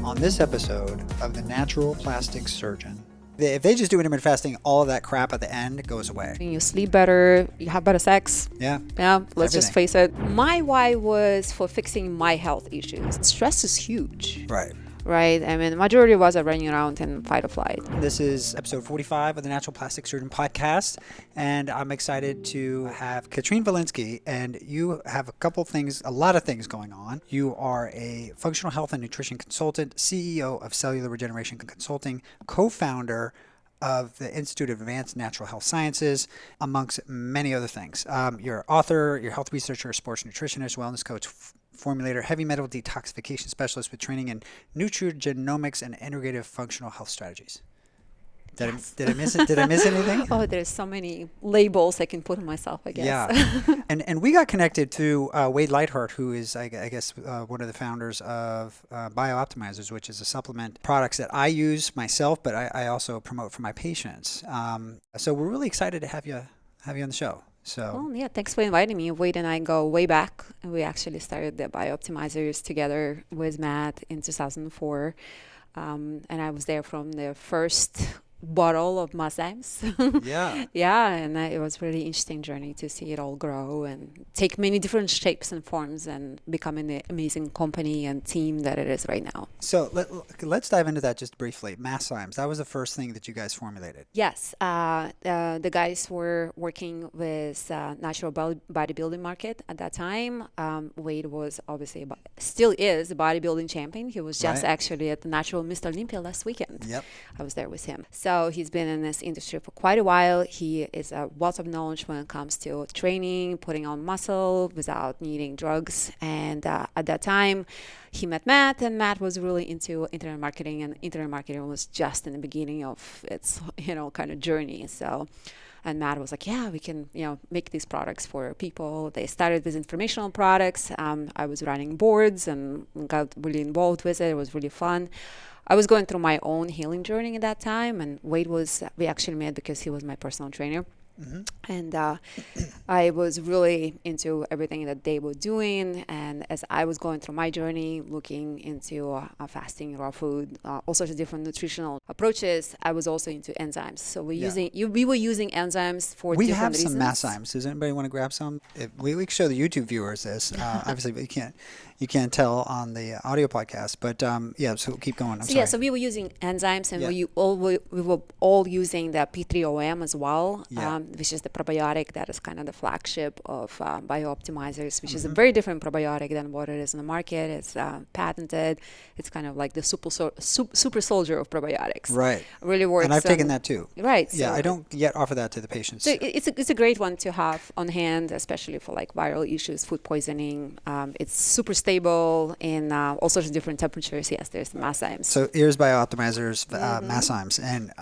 on this episode of The Natural Plastic Surgeon. If they just do intermittent fasting, all of that crap at the end goes away. You sleep better, you have better sex. Yeah. Yeah, let's just face it. My why was for fixing my health issues. Stress is huge. Right. Right? I mean, the majority of us are running around in fight or flight. This is episode 45 of the Natural Plastic Surgeon podcast, and I'm excited to have Katrine Volynsky, and you have a lot of things going on. You are a functional health and nutrition consultant, CEO of Cellular Regeneration Consulting, co-founder of the Institute of Advanced Natural Health Sciences, amongst many other things. You're an author, you're a health researcher, sports nutritionist, wellness coach, formulator, heavy metal detoxification specialist with training in nutrigenomics and integrative functional health strategies. Did I miss it? Did I miss anything? Oh, there's so many labels I can put on myself, I guess. Yeah. and we got connected through Wade Lightheart, who is, I guess, one of the founders of Biooptimizers, which is a supplement products that I use myself, but I also promote for my patients. So we're really excited to have you on the show. So, yeah, thanks for inviting me. Wade and I go way back. We actually started the Biooptimizers together with Matt in 2004. And I was there from the first bottle of Massams. Yeah. Yeah, and it was really interesting journey to see it all grow and take many different shapes and forms and becoming the amazing company and team that it is right now. So let's dive into that just briefly. Masszymes, that was the first thing that you guys formulated. Yes, the guys were working with natural bodybuilding market at that time. Wade was obviously, still is, a bodybuilding champion. He was just actually at the Natural Mr. Olympia last weekend. Yep. I was there with him. So he's been in this industry for quite a while. He is a wealth of knowledge when it comes to training, putting on muscle without needing drugs. And at that time, he met Matt, and Matt was really into internet marketing, and internet marketing was just in the beginning of its, kind of journey. So, and Matt was like, yeah, we can, make these products for people. They started with informational products. I was running boards and got really involved with it. It was really fun. I was going through my own healing journey at that time, and Wade we actually met because he was my personal trainer. Mm-hmm. And I was really into everything that they were doing. And as I was going through my journey, looking into fasting, raw food, all sorts of different nutritional approaches, I was also into enzymes. So we were using enzymes for different reasons. We have some Masszymes. Does anybody want to grab some? We can show the YouTube viewers this. Obviously, but you can't tell on the audio podcast. But so keep going. So we were using enzymes, and we were all using the P3OM as well. Which is the probiotic that is kind of the flagship of Biooptimizers, which is a very different probiotic than what it is in the market. It's patented. It's kind of like the super soldier of probiotics. Right. Really works. And I've taken that too. Right. Yeah, I don't yet offer that to the patients. So it's a great one to have on hand, especially for like viral issues, food poisoning. It's super stable in all sorts of different temperatures. Yes, there's the Masszymes. So here's Biooptimizers, Masszymes, and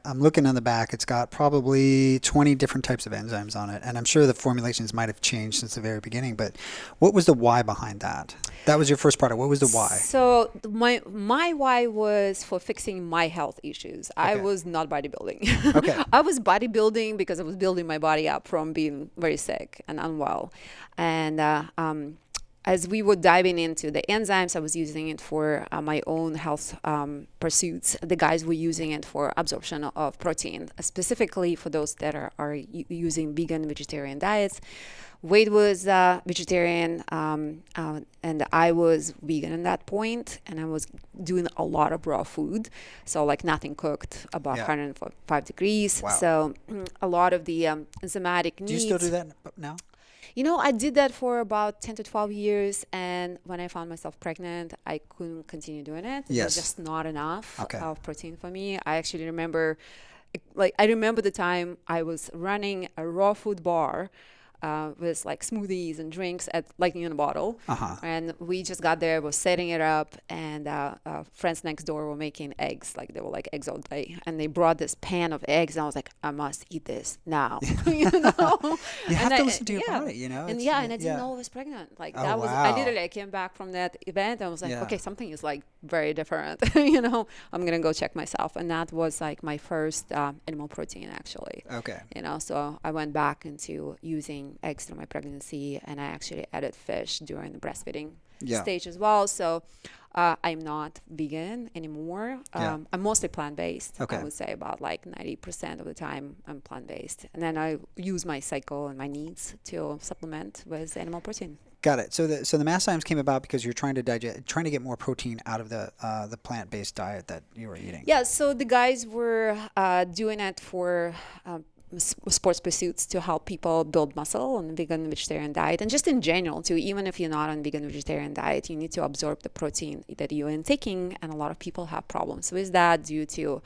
I'm looking on the back. It's got probably 20 different types of enzymes on it, and I'm sure the formulations might have changed since the very beginning. But what was the why behind that? That was your first product. What was the why? So my why was for fixing my health issues. Okay. I was not bodybuilding. Okay. I was bodybuilding because I was building my body up from being very sick and unwell, and as we were diving into the enzymes, I was using it for my own health pursuits. The guys were using it for absorption of protein, specifically for those that are using vegan, vegetarian diets. Wade was vegetarian, and I was vegan at that point, and I was doing a lot of raw food, so like nothing cooked above 105 degrees. Wow. So a lot of the enzymatic needs. Do you still do that now? I did that for about 10 to 12 years, and when I found myself pregnant, I couldn't continue doing it. Yes. It was just not enough of protein for me. I actually remember, the time I was running a raw food bar with like smoothies and drinks at Lightning in a Bottle. And we just got there, was setting it up, and friends next door were making eggs. Like they were like eggs all day. And they brought this pan of eggs, and I was like, I must eat this now. You have to listen to your body, And I didn't know I was pregnant. Like I came back from that event and I was like, okay, something is like very different. I'm gonna go check myself. And that was like my first animal protein actually. Okay. So I went back into using eggs through my pregnancy, and I actually added fish during the breastfeeding. Yeah. stage as well. So I'm not vegan anymore. I'm mostly plant-based. Okay. I would say about like 90% of the time I'm plant-based. And then I use my cycle and my needs to supplement with animal protein. Got it. So the mass items came about because you're trying to get more protein out of the plant-based diet that you were eating. Yeah, so the guys were doing it for sports pursuits to help people build muscle on a vegan and vegetarian diet, and just in general too. Even if you're not on a vegan vegetarian diet, you need to absorb the protein that you're intaking, and a lot of people have problems with that due to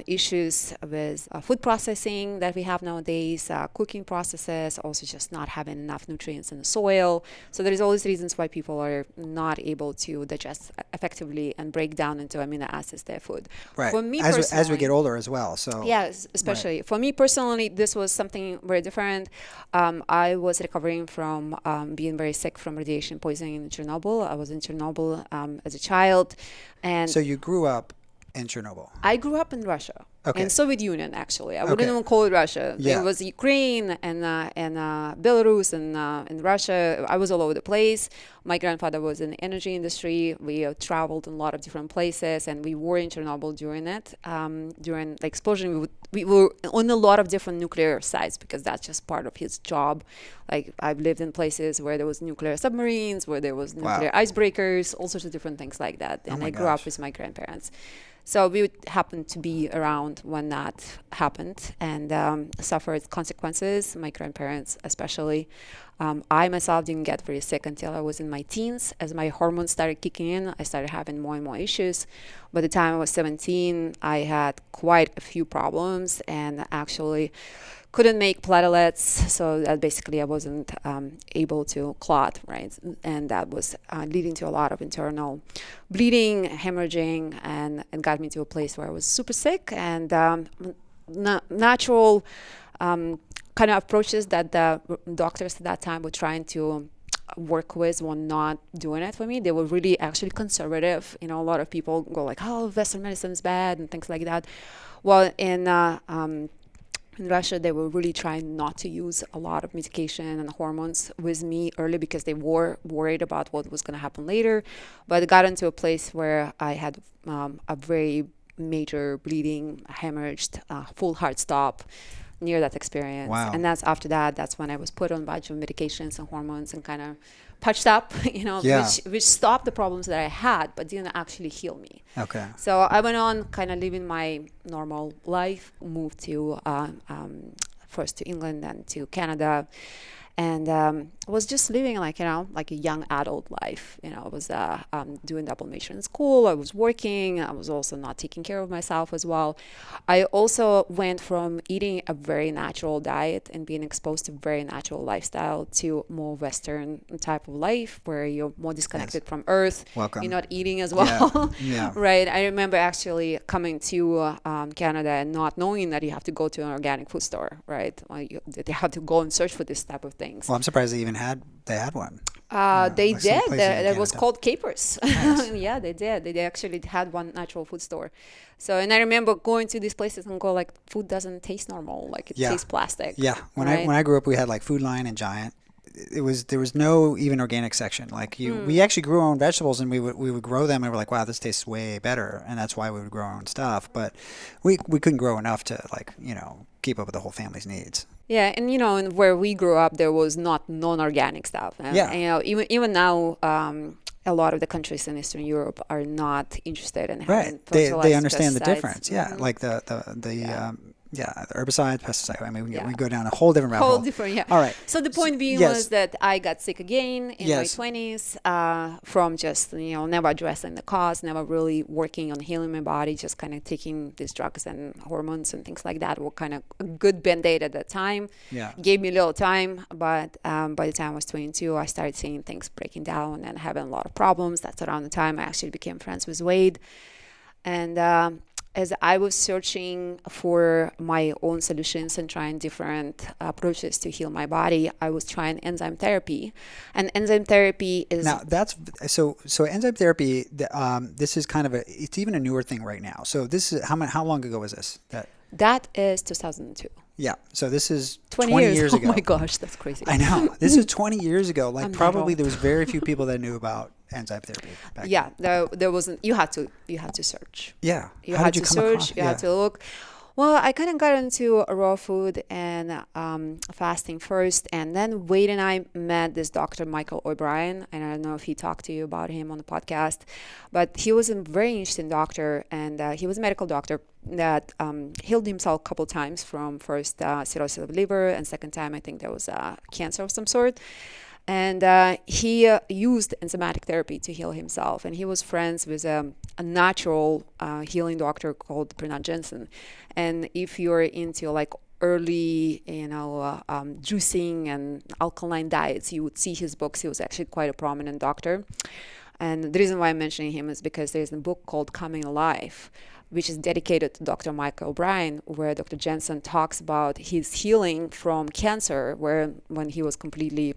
issues with food processing that we have nowadays, cooking processes, also just not having enough nutrients in the soil. So there's all these reasons why people are not able to digest effectively and break down into amino acids their food. Right. For me As we get older as well. So yeah, especially right. for me personally, this was something very different. I was recovering from being very sick from radiation poisoning in Chernobyl. I was in Chernobyl as a child, and So you grew up in Chernobyl. I grew up in Russia. Okay. In Soviet Union, actually. I wouldn't Okay. even call it Russia. Yeah. It was Ukraine and Belarus and Russia. I was all over the place. My grandfather was in the energy industry. We traveled in a lot of different places, and we were in Chernobyl during it. During the explosion, we were on a lot of different nuclear sites because that's just part of his job. Like, I've lived in places where there was nuclear submarines, where there was nuclear icebreakers, all sorts of different things like that. And I grew up with my grandparents. So we would happen to be around when that happened and suffered consequences, my grandparents especially. I myself didn't get very sick until I was in my teens. As my hormones started kicking in, I started having more and more issues. By the time I was 17, I had quite a few problems and actually couldn't make platelets, so that basically I wasn't able to clot, right? And that was leading to a lot of internal bleeding, hemorrhaging, and got me to a place where I was super sick. And natural kind of approaches that the doctors at that time were trying to work with were not doing it for me. They were really actually conservative. You know, a lot of people go like, oh, Western medicine is bad and things like that. Well, in Russia, they were really trying not to use a lot of medication and hormones with me early because they were worried about what was going to happen later. But I got into a place where I had a very major bleeding, hemorrhaged, full heart stop near that experience. Wow. And that's when I was put on a bunch of medications and hormones and kind of patched up, you know, which stopped the problems that I had, but didn't actually heal me. Okay. So I went on kind of living my normal life, moved to first to England, then to Canada, and was just living like a young adult life. You know, I was doing double major in school. I was working. I was also not taking care of myself as well. I also went from eating a very natural diet and being exposed to very natural lifestyle to more Western type of life where you're more disconnected from Earth. Welcome. You're not eating as well. Yeah. Right. I remember actually coming to Canada and not knowing that you have to go to an organic food store, right? They have to go and search for this type of things. Well, I'm surprised they had one. They did. It was Canada. called Capers. Nice. Yeah, they did. They actually had one natural food store. So, and I remember going to these places and go like, food doesn't taste normal. Like it tastes plastic. Yeah. When I grew up, we had like Food Lion and Giant. There was no even organic section. Like we actually grew our own vegetables and we would grow them and we're like, wow, this tastes way better. And that's why we would grow our own stuff. But we couldn't grow enough to keep up with the whole family's needs. Yeah, and where we grew up, there was not non-organic stuff. And, even now, a lot of the countries in Eastern Europe are not interested in having fertilized They understand pesticides. the difference. Yeah, like the herbicides, pesticides. I mean, we go down a whole different rabbit hole. All right. So the point being was that I got sick again in my 20s from just never addressing the cause, never really working on healing my body, just kind of taking these drugs and hormones and things like that were kind of a good band-aid at that time. Yeah. Gave me a little time, but by the time I was 22, I started seeing things breaking down and having a lot of problems. That's around the time I actually became friends with Wade. And as I was searching for my own solutions and trying different approaches to heal my body, I was trying enzyme therapy. And enzyme therapy is... Now, that's... So enzyme therapy, this is kind of it's even a newer thing right now. So this is... How long ago was this? That is 2002. Yeah. So this is 20 20 years. years Oh ago. my gosh, that's crazy. I know. This is 20 years ago. Like I'm that probably old. there was very few people that knew about enzyme therapy back Yeah, then. there wasn't. You had to search. Yeah. You How had did you to come search. across? You had to look. Well, I kind of got into raw food and fasting first, and then Wade and I met this Dr. Michael O'Brien, and I don't know if he talked to you about him on the podcast, but he was a very interesting doctor, and he was a medical doctor that healed himself a couple times from first cirrhosis of the liver, and second time I think there was cancer of some sort. And he used enzymatic therapy to heal himself. And he was friends with a natural healing doctor called Bernard Jensen. And if you're into like early, juicing and alkaline diets, you would see his books. He was actually quite a prominent doctor. And the reason why I'm mentioning him is because there's a book called Coming Alive, which is dedicated to Dr. Michael O'Brien, where Dr. Jensen talks about his healing from cancer, when he was completely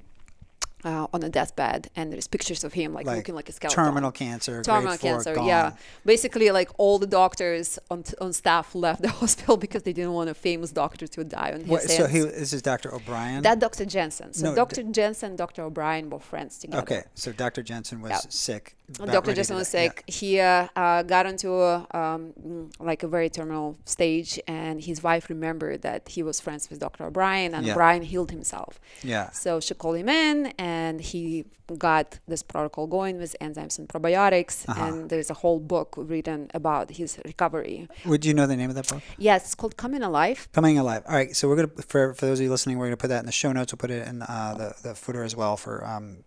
on a deathbed, and there's pictures of him like looking like a skeleton. Terminal cancer. Terminal cancer, gone. yeah. Basically, like all the doctors on staff left the hospital because they didn't want a famous doctor to die on his hands. So this is Dr. O'Brien? That Dr. Jensen. So No, Dr. Jensen and Dr. O'Brien were friends together. Okay, so Dr. Jensen was sick. Dr. Jensen was sick. Yeah. He got into a very terminal stage, and his wife remembered that he was friends with Dr. O'Brien, and O'Brien healed himself. Yeah. So she called him in, and he got this protocol going with enzymes and probiotics, and there's a whole book written about his recovery. Would you know the name of that book? Yes, it's called Coming Alive. Coming Alive. All right, so we're gonna for those of you listening, we're gonna put that in the show notes. We'll put it in the footer as well for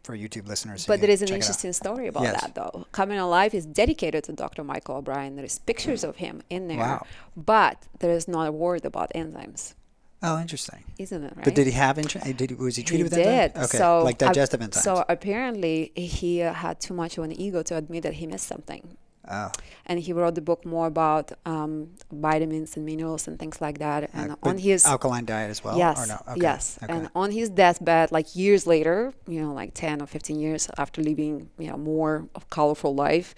YouTube listeners. But there is an interesting story about that, though. Coming Alive is dedicated to Dr. Michael O'Brien. There is pictures of him in there, but there is not a word about enzymes. Oh, interesting. Isn't it, right? But did he have was he treated with enzymes? Okay, so like digestive enzymes. So apparently he had too much of an ego to admit that he missed something. Oh. And he wrote the book more about vitamins and minerals and things like that. And on his alkaline diet as well. Yes, or no? Okay. yes. Okay. And on his deathbed, like years later, like 10 or 15 years after living, more of colorful life,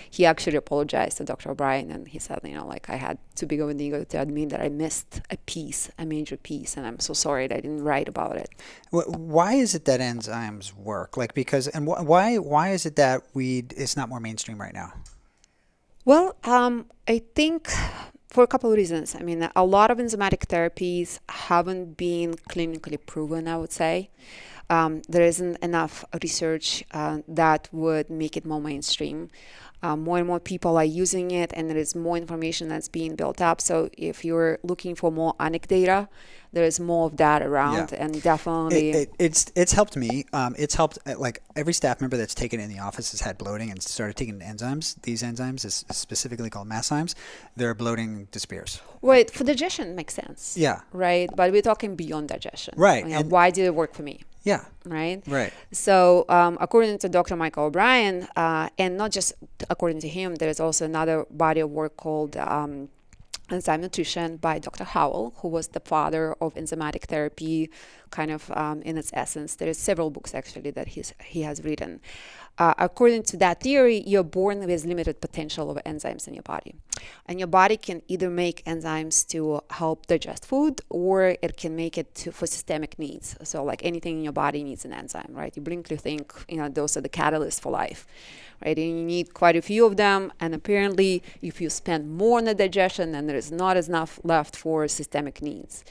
he actually apologized to Dr. O'Brien, and he said, I had too big of an ego to admit that I missed a major piece, and I'm so sorry that I didn't write about it. Why is it that enzymes work? Why is it that it's not more mainstream right now? Well, I think for a couple of reasons. I mean, a lot of enzymatic therapies haven't been clinically proven, I would say. There isn't enough research that would make it more mainstream. More and more people are using it, and there is more information that's being built up. So if you're looking for more anecdata, there is more of that around, and definitely it's helped me. It's helped like every staff member that's taken it in the office has had bloating and started taking enzymes. These enzymes is specifically called masszymes. Their bloating disappears. Right, for digestion makes sense. Yeah. Right, but we're talking beyond digestion. Right. And why did it work for me? Yeah. Right. Right. So according to Dr. Michael O'Brien, and not just according to him, there is also another body of work called Enzyme Nutrition by Dr. Howell, who was the father of enzymatic therapy, kind of in its essence. There is several books actually that he has written. According to that theory, you're born with limited potential of enzymes in your body. And your body can either make enzymes to help digest food, or it can make it for systemic needs. So like anything in your body needs an enzyme, right? You blink, you think, those are the catalysts for life, right? And you need quite a few of them. And apparently, if you spend more on the digestion, then there is not enough left for systemic needs.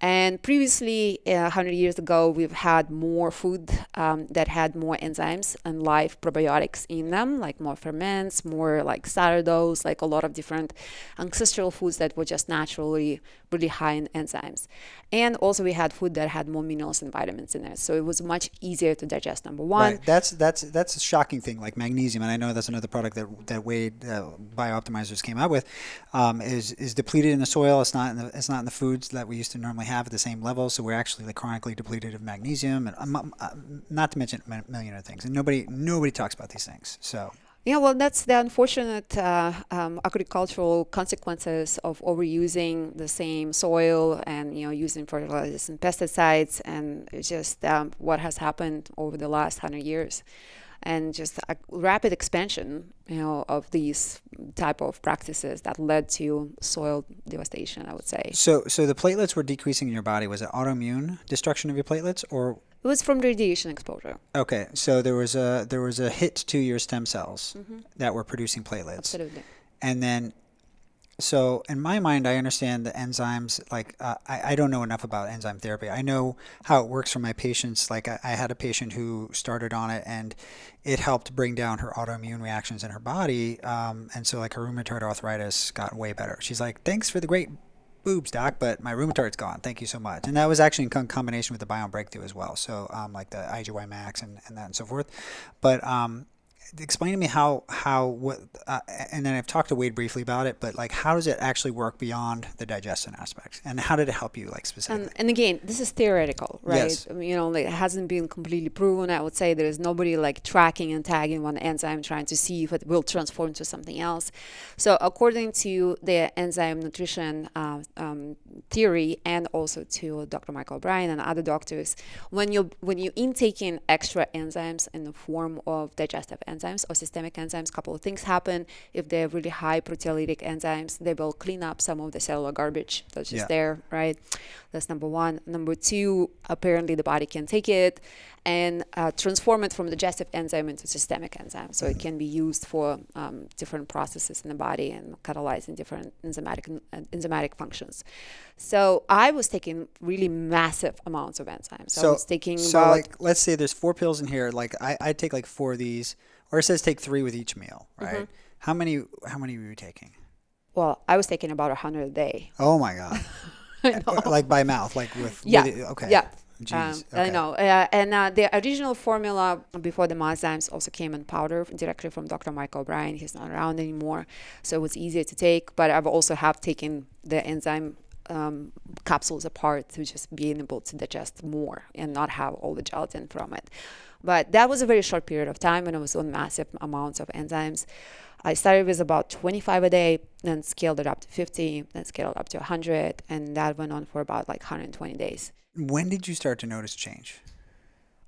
And previously, 100 years ago, we've had more food that had more enzymes and live probiotics in them, like more ferments, more like sourdoughs, like a lot of different ancestral foods that were just naturally really high in enzymes. And also we had food that had more minerals and vitamins in it. So it was much easier to digest, number one. Right. That's a shocking thing, like magnesium. And I know that's another product that Wade Biooptimizers came out with, is depleted in the soil. It's not in the foods that we used to normally have at the same level. So we're actually like chronically depleted of magnesium, and not to mention a million other things. And nobody talks about these things. So Yeah, well, that's the unfortunate agricultural consequences of overusing the same soil and using fertilizers and pesticides, and it's just what has happened over the last 100 years, and just a rapid expansion, of these type of practices that led to soil devastation, I would say. So the platelets were decreasing in your body. Was it autoimmune destruction of your platelets, or It was from radiation exposure. okay? So there was a hit to your stem cells that were producing platelets, Absolutely. and then so in my mind, I understand the enzymes. Like I don't know enough about enzyme therapy. I know how it works for my patients. Like I had a patient who started on it, and it helped bring down her autoimmune reactions in her body. And so like her rheumatoid arthritis got way better. She's like, "Thanks for the great boobs, doc, but my rheumatoid's gone. Thank you so much." And that was actually in combination with the Biome Breakthrough as well. So like the IGY Max and that and so forth. But explain to me how what and then I've talked to Wade briefly about it, but like how does it actually work beyond the digestion aspects, and how did it help you like specifically? And again, this is theoretical, right? Yes. I mean, like, it hasn't been completely proven. I would say there is nobody like tracking and tagging one enzyme trying to see if it will transform into something else. So according to the enzyme nutrition theory, and also to Dr. Michael O'Brien and other doctors, when you intaking extra enzymes in the form of digestive enzymes or systemic enzymes, a couple of things happen. If they're really high proteolytic enzymes, they will clean up some of the cellular garbage that's just there, right? That's number one. Number two, apparently the body can take it and transform it from digestive enzyme into systemic enzyme. So it can be used for different processes in the body and catalyzing different enzymatic functions. So I was taking really massive amounts of enzymes. So I was taking about, like let's say there's 4 pills in here. Like I take like 4 of these, or it says take 3 with each meal, right? How many were you taking? well, I was taking about 100 a day. Oh my God. I know. Like by mouth, like with Yeah. okay. Yeah. Jeez. I Okay. know. And the original formula before the enzymes also came in powder directly from Dr. Michael O'Brien. He's not around anymore, so it was easier to take. But I've also have taken the enzyme capsules apart to just be able to digest more and not have all the gelatin from it. But that was a very short period of time, and it was on massive amounts of enzymes. I started with about 25 a day, then scaled it up to 50, then scaled it up to 100, and that went on for about like 120 days. When did you start to notice change?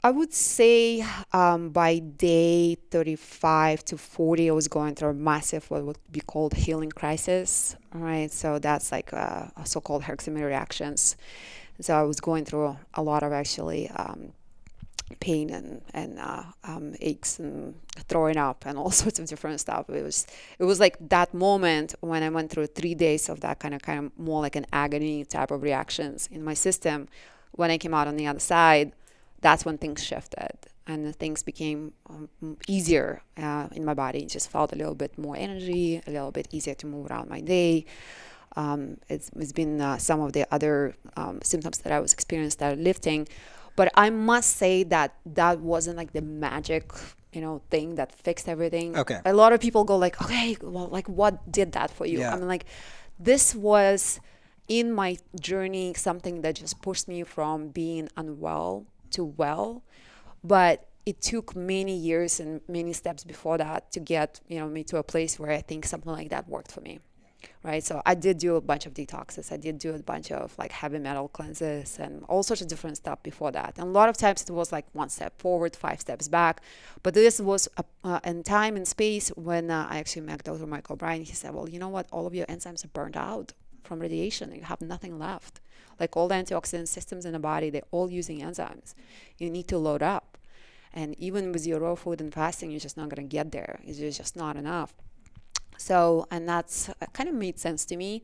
I would say by day 35 to 40, I was going through a massive, what would be called healing crisis. All right, so that's like so-called Herxheimer reactions. So I was going through a lot of actually pain and aches and throwing up and all sorts of different stuff. It was like that moment when I went through 3 days of that kind of more like an agony type of reactions in my system. When I came out on the other side, that's when things shifted and things became easier in my body. It just felt a little bit more energy, a little bit easier to move around my day. It's been some of the other symptoms that I was experiencing that lifting. But I must say that wasn't like the magic, thing that fixed everything. Okay. A lot of people go like, okay, well, like what did that for you? Yeah. I mean, like, this was in my journey something that just pushed me from being unwell to well. But it took many years and many steps before that to get, me to a place where I think something like that worked for me. Right. So I did do a bunch of detoxes. I did do a bunch of like heavy metal cleanses and all sorts of different stuff before that. And a lot of times it was like 1 step forward, 5 steps back. But this was in time and space when I actually met Dr. Michael O'Brien. He said, well, you know what? All of your enzymes are burned out from radiation. You have nothing left. Like all the antioxidant systems in the body, they're all using enzymes. You need to load up. And even with your raw food and fasting, you're just not going to get there. It's just not enough. So, and that's kind of made sense to me.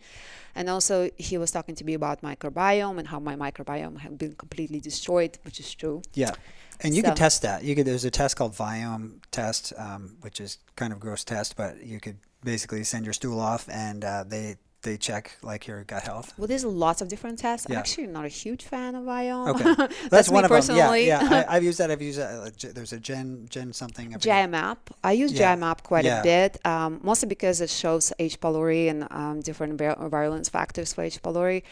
And also he was talking to me about microbiome and how my microbiome had been completely destroyed, which is true. Yeah. And you could test that. There's a test called Biome test, which is kind of a gross test, but you could basically send your stool off and they check like your gut health. Well, there's lots of different tests. Yeah. I'm actually not a huge fan of Biome. Okay. That's one me of them. personally. Yeah. I've used that. There's a Gen something. GIMAP. I use GIMAP quite a Yeah. bit, mostly because it shows H. pylori and different virulence factors for H. pylori.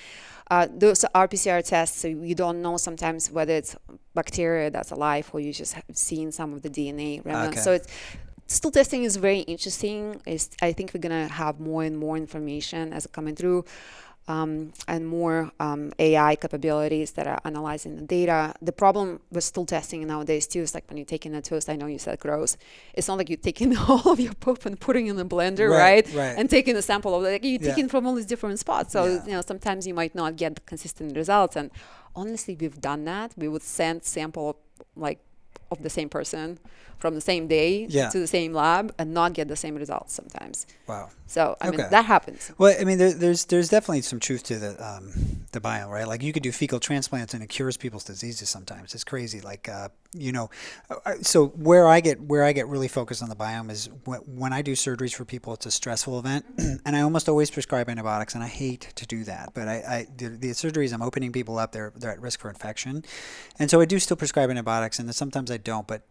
Those are PCR tests, so you don't know sometimes whether it's bacteria that's alive or you just have seen some of the DNA remnants. Okay. So it's Stool testing is very interesting. I think we're going to have more and more information as it coming through. And more AI capabilities that are analyzing the data. The problem with stool testing nowadays too is like when you're taking a toast, I know you said gross. It's not like you're taking all of your poop and putting in a blender, right? And taking a sample of it. Like you're taking from all these different spots. So, sometimes you might not get the consistent results. And honestly, we've done that. We would send sample like of the same person from the same day to the same lab and not get the same results sometimes. Wow. So, I mean, that happens. Well, I mean, there's definitely some truth to the biome, right? Like you could do fecal transplants and it cures people's diseases sometimes. It's crazy. Like, so where I get really focused on the biome is when I do surgeries for people, it's a stressful event and I almost always prescribe antibiotics and I hate to do that. But the surgeries, I'm opening people up, they're at risk for infection. And so I do still prescribe antibiotics and then sometimes I don't, but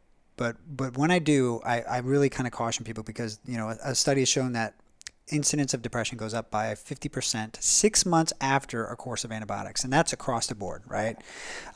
when I do, I really kind of caution people because, a study has shown that incidence of depression goes up by 50% 6 months after a course of antibiotics. And that's across the board, right?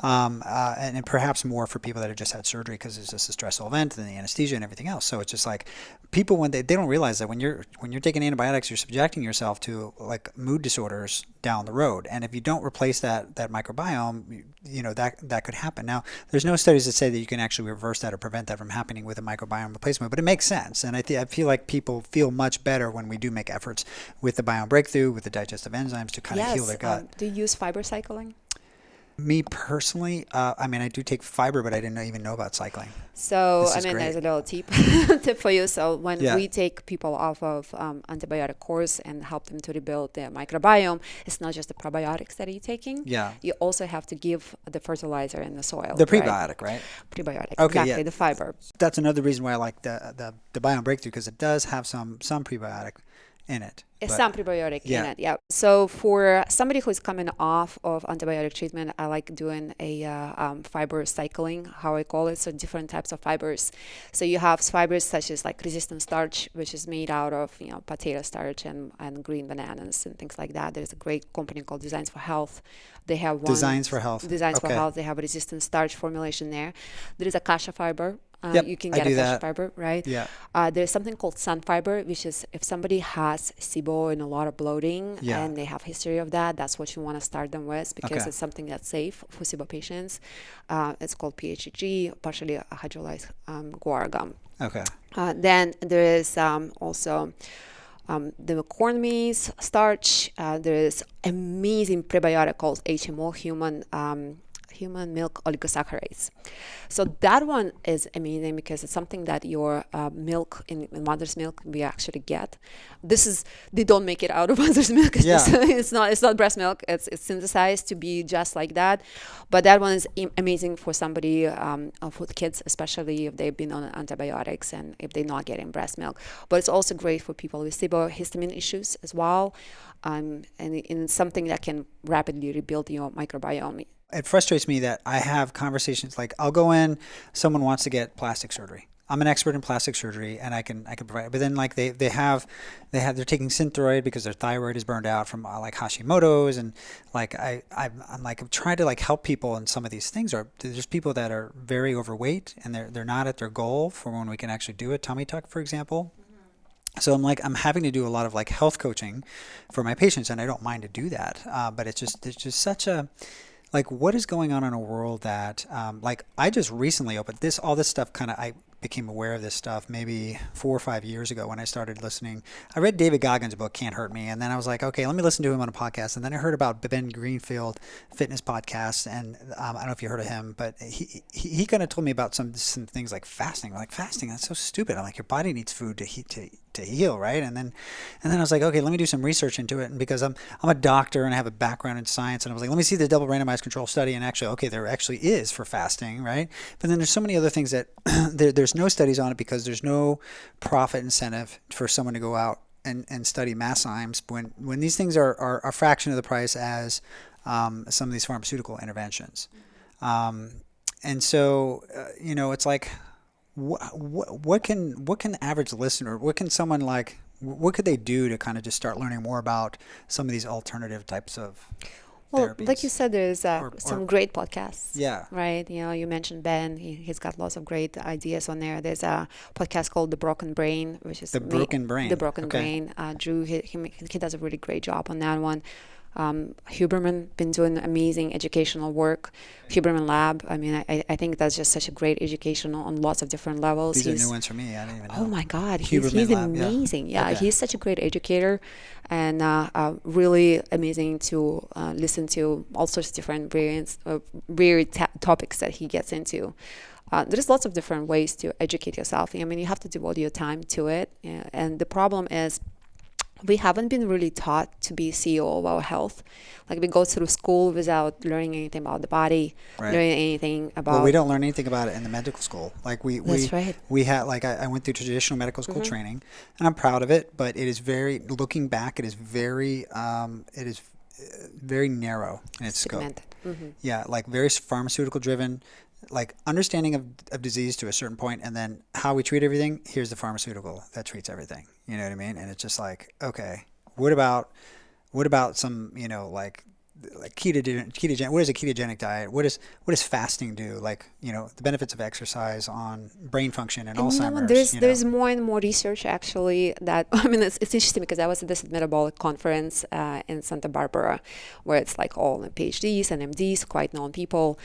And perhaps more for people that have just had surgery because it's just a stressful event and the anesthesia and everything else. So it's just like people, when they don't realize that when you're taking antibiotics, you're subjecting yourself to like mood disorders down the road. And if you don't replace that microbiome, that could happen. Now, there's no studies that say that you can actually reverse that or prevent that from happening with a microbiome replacement, but it makes sense. And I feel like people feel much better when we do make efforts with the biome breakthrough, with the digestive enzymes to kind of heal their gut. Do you use fiber cycling? Me personally, I do take fiber, but I didn't even know about cycling. So, there's a little tip for you. So when we take people off of antibiotic course and help them to rebuild their microbiome, it's not just the probiotics that you're taking. Yeah. You also have to give the fertilizer in the soil. The prebiotic, right? Prebiotic, okay, exactly, the fiber. That's another reason why I like the biome breakthrough because it does have some prebiotic in it. Some prebiotic in it, yeah. So for somebody who's coming off of antibiotic treatment, I like doing a fiber cycling, how I call it. So different types of fibers. So you have fibers such as like resistant starch, which is made out of potato starch and green bananas and things like that. There's a great company called Designs for Health. They have Designs for Health. For Health. They have a resistant starch formulation there. There is a kasha fiber. You can get a kasha fiber, right? Yeah. There's something called sun fiber, which is if somebody has SIBO and a lot of bloating and they have history of that, that's what you want to start them with because it's something that's safe for SIBO patients. It's called PHEG, partially hydrolyzed guar gum. Okay. Then there is also the corn meal starch. There is amazing prebiotic called HMO, human milk oligosaccharides. So that one is amazing because it's something that your milk in mother's milk we actually get. They don't make it out of mother's milk. It's not breast milk. It's synthesized to be just like that. But that one is amazing for somebody, for kids, especially if they've been on antibiotics and if they're not getting breast milk. But it's also great for people with SIBO, histamine issues as well, and it's something that can rapidly rebuild your microbiome. It frustrates me that I have conversations like I'll go in, someone wants to get plastic surgery. I'm an expert in plastic surgery and I can provide it. But then like they're taking Synthroid because their thyroid is burned out from like Hashimoto's and like I'm trying to like help people and some of these things there's people that are very overweight and they're not at their goal for when we can actually do a tummy tuck, for example. So I'm having to do a lot of like health coaching for my patients and I don't mind to do that. But it's just such a like what is going on in a world that like I just recently opened all this stuff I became aware of this stuff maybe 4 or 5 years ago when I started listening. I read David Goggins' book, Can't Hurt Me. And then I was like, okay, let me listen to him on a podcast. And then I heard about Ben Greenfield fitness podcast. And I don't know if you heard of him, but he kind of told me about some things like fasting. Like fasting, that's so stupid. I'm like, your body needs food to heal, right? And then I was like, okay, let me do some research into it. And because I'm a doctor and I have a background in science, and I was like, let me see the double randomized control study. And actually, okay, there actually is for fasting, right? But then there's so many other things that there's no studies on it because there's no profit incentive for someone to go out and study masszymes when these things are a fraction of the price as some of these pharmaceutical interventions. And so, it's like, what can the average listener, what could they do to kind of just start learning more about some of these alternative types of Well, therapies. like you said, there's Or- some or- great podcasts. Yeah. Right. You know, you mentioned Ben. He's got lots of great ideas on there. There's a podcast called The Broken Brain, which is The Broken Brain. The Broken Okay. Brain. Drew, he does a really great job on that one. Huberman been doing amazing educational work. Huberman Lab. I mean, I think that's just such a great education on lots of different levels. These are new ones for me. I didn't even know. Oh my God, Huberman he's Lab, yeah. amazing. Yeah, Okay. he's such a great educator, and really amazing to listen to all sorts of different weird topics that he gets into. There's lots of different ways to educate yourself. I mean, you have to devote your time to it, and the problem is, we haven't been really taught to be CEO of our health. Like, we go through school without learning anything about the body, Right. learning anything about. Well, we don't learn anything about it in the medical school. Like That's right. we had like I went through traditional medical school training, and I'm proud of it. But it is looking back, it is very narrow in its scope. segmented. Yeah, like very pharmaceutical driven, like understanding of disease to a certain point, and then how we treat everything. Here's the pharmaceutical that treats everything. You know what I mean? And it's just like, okay, what about some, like ketogenic? What is a ketogenic diet? What does fasting do? Like, the benefits of exercise on brain function and Alzheimer's. There's more and more research actually that, I mean, it's interesting because I was at this metabolic conference in Santa Barbara, where it's like all PhDs and MDs, quite known people.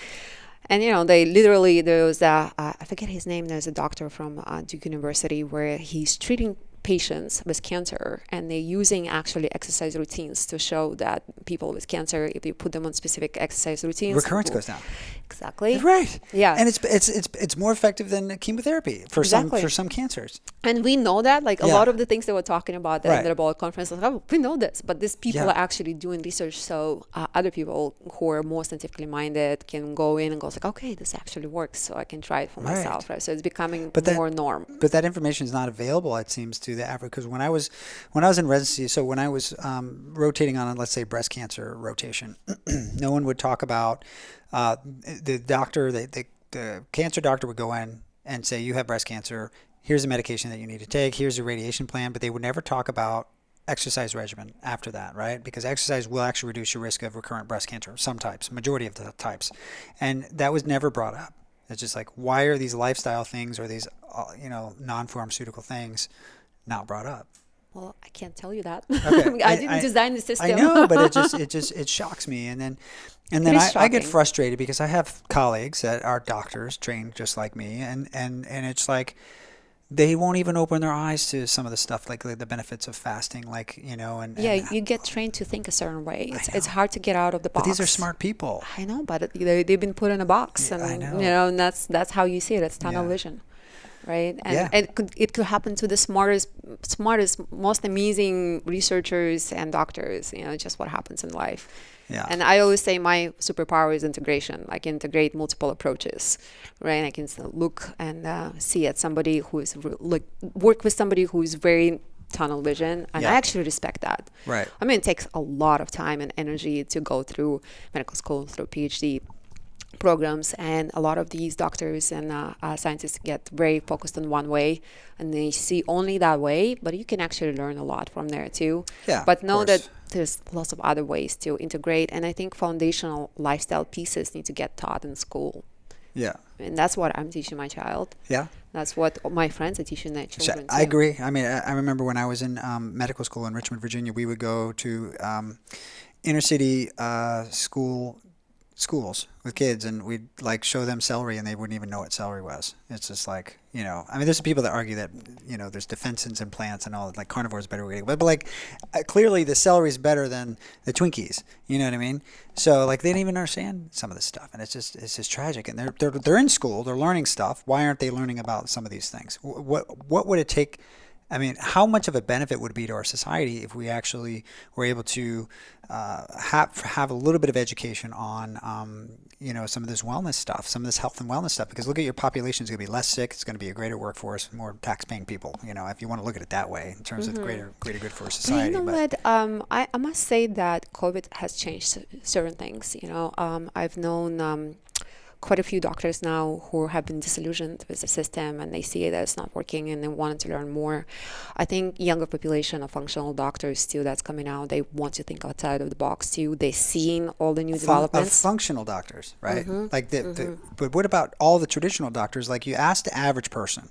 And, they literally, there was I forget his name, there's a doctor from Duke University where he's treating patients with cancer, and they're using actually exercise routines to show that people with cancer, if you put them on specific exercise routines, recurrence goes down. Exactly. Right. Yeah. And it's more effective than chemotherapy for some cancers. And we know that, like, a lot of the things that we're talking about at the Right. metabolic conference, like, oh, we know this, but these people Yeah. are actually doing research, so other people who are more scientifically minded can go in and go like, okay, this actually works, so I can try it for Right. myself, right? So it's becoming That- more norm. But that information is not available, it seems, to the average. Because when I was in residency, so when I was rotating on, let's say, breast cancer rotation, no one would talk about the doctor. The cancer doctor would go in and say, you have breast cancer. Here's the medication that you need to take. Here's the radiation plan. But they would never talk about exercise regimen after that, right? Because exercise will actually reduce your risk of recurrent breast cancer, some types, majority of the types. And that was never brought up. It's just like, why are these lifestyle things or these, non-pharmaceutical things not brought up? Well, I can't tell you that. Okay. I didn't design the system. I know, but it shocks me. And then I get shocking. frustrated because I have colleagues that are doctors trained just like me, and it's like they won't even open their eyes to some of the stuff, like the benefits of fasting, You get trained to think a certain way. It's hard to get out of the box. But these are smart people. I know, but they've been put in a box, and I know. and that's how you see it. It's tunnel Yeah. vision, right? And Yeah. it could happen to the smartest, most amazing researchers and doctors. Just what happens in life. Yeah. And I always say my superpower is integration. I can integrate multiple approaches, right? I can look and see at somebody who is work with somebody who is very tunnel vision, and Yeah. I actually respect that. Right. I mean, it takes a lot of time and energy to go through medical school, through PhD programs, and a lot of these doctors and scientists get very focused on one way, and they see only that way, but you can actually learn a lot from there too. Yeah, But of know course. that there's lots of other ways to integrate, and I think foundational lifestyle pieces need to get taught in school. Yeah. And that's what I'm teaching my child. Yeah. That's what my friends are teaching their children I too. agree. I mean, I remember when I was in medical school in Richmond, Virginia, we would go to inner city schools with kids, and we'd like show them celery, and they wouldn't even know what celery was. It's just like, I mean, there's people that argue that, there's defenses in plants and all, like carnivore is better way to go. But like, clearly the celery is better than the Twinkies. You know what I mean? So like, they didn't even understand some of this stuff, and it's just tragic. And they're in school, they're learning stuff. Why aren't they learning about some of these things? What would it take? I mean, how much of a benefit would it be to our society if we actually were able to have a little bit of education on, some of this wellness stuff, some of this health and wellness stuff? Because look at your population is going to be less sick. It's going to be a greater workforce, more tax-paying people. If you want to look at it that way, in terms of greater good for society. What? I must say that COVID has changed certain things. I've known quite a few doctors now who have been disillusioned with the system, and they see that it's not working and they wanted to learn more. I think younger population of functional doctors too that's coming out, they want to think outside of the box too. They're seeing all the new developments. Functional doctors, right? Like but what about all the traditional doctors? Like you ask the average person,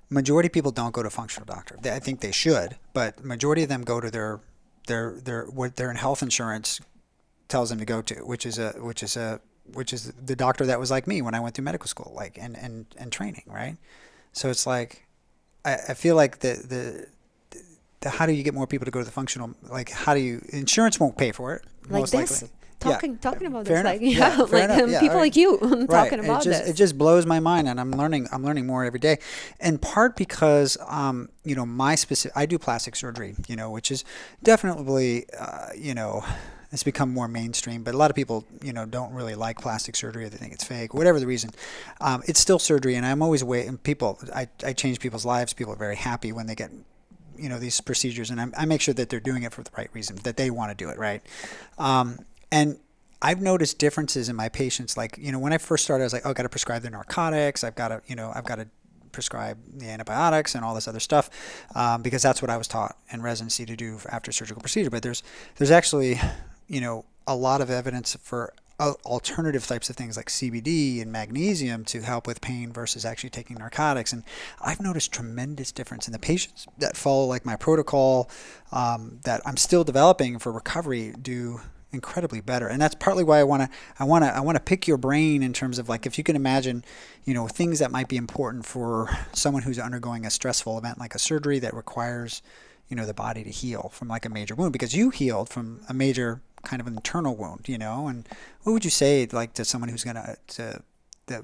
majority of people don't go to functional doctor. I think they should, but majority of them go to their what their health insurance tells them to go to, which is the doctor that was like me when I went through medical school, like and training, right? So it's like I feel like the how do you get more people to go to the functional? Like how do you? Insurance won't pay for it, like most this. likely. Talking about fair this, enough. people like you talking right. about It just blows my mind, and I'm learning more every day. In part because I do plastic surgery, which is definitely it's become more mainstream, but a lot of people don't really like plastic surgery, or they think it's fake, whatever the reason. It's still surgery, and I'm always I change people's lives. People are very happy when they get these procedures, and I make sure that they're doing it for the right reason, that they want to do it right. And I've noticed differences in my patients. Like, when I first started, I was like, I've got to prescribe the narcotics. I've got to prescribe the antibiotics and all this other stuff, because that's what I was taught in residency to do after surgical procedure. But there's actually, a lot of evidence for alternative types of things like CBD and magnesium to help with pain versus actually taking narcotics. And I've noticed tremendous difference in the patients that follow like my protocol, that I'm still developing for recovery, do incredibly better. And that's partly why I want to pick your brain in terms of, like, if you can imagine, things that might be important for someone who's undergoing a stressful event like a surgery that requires, the body to heal from like a major wound, because you healed from a major kind of internal wound, and what would you say, like, to someone who's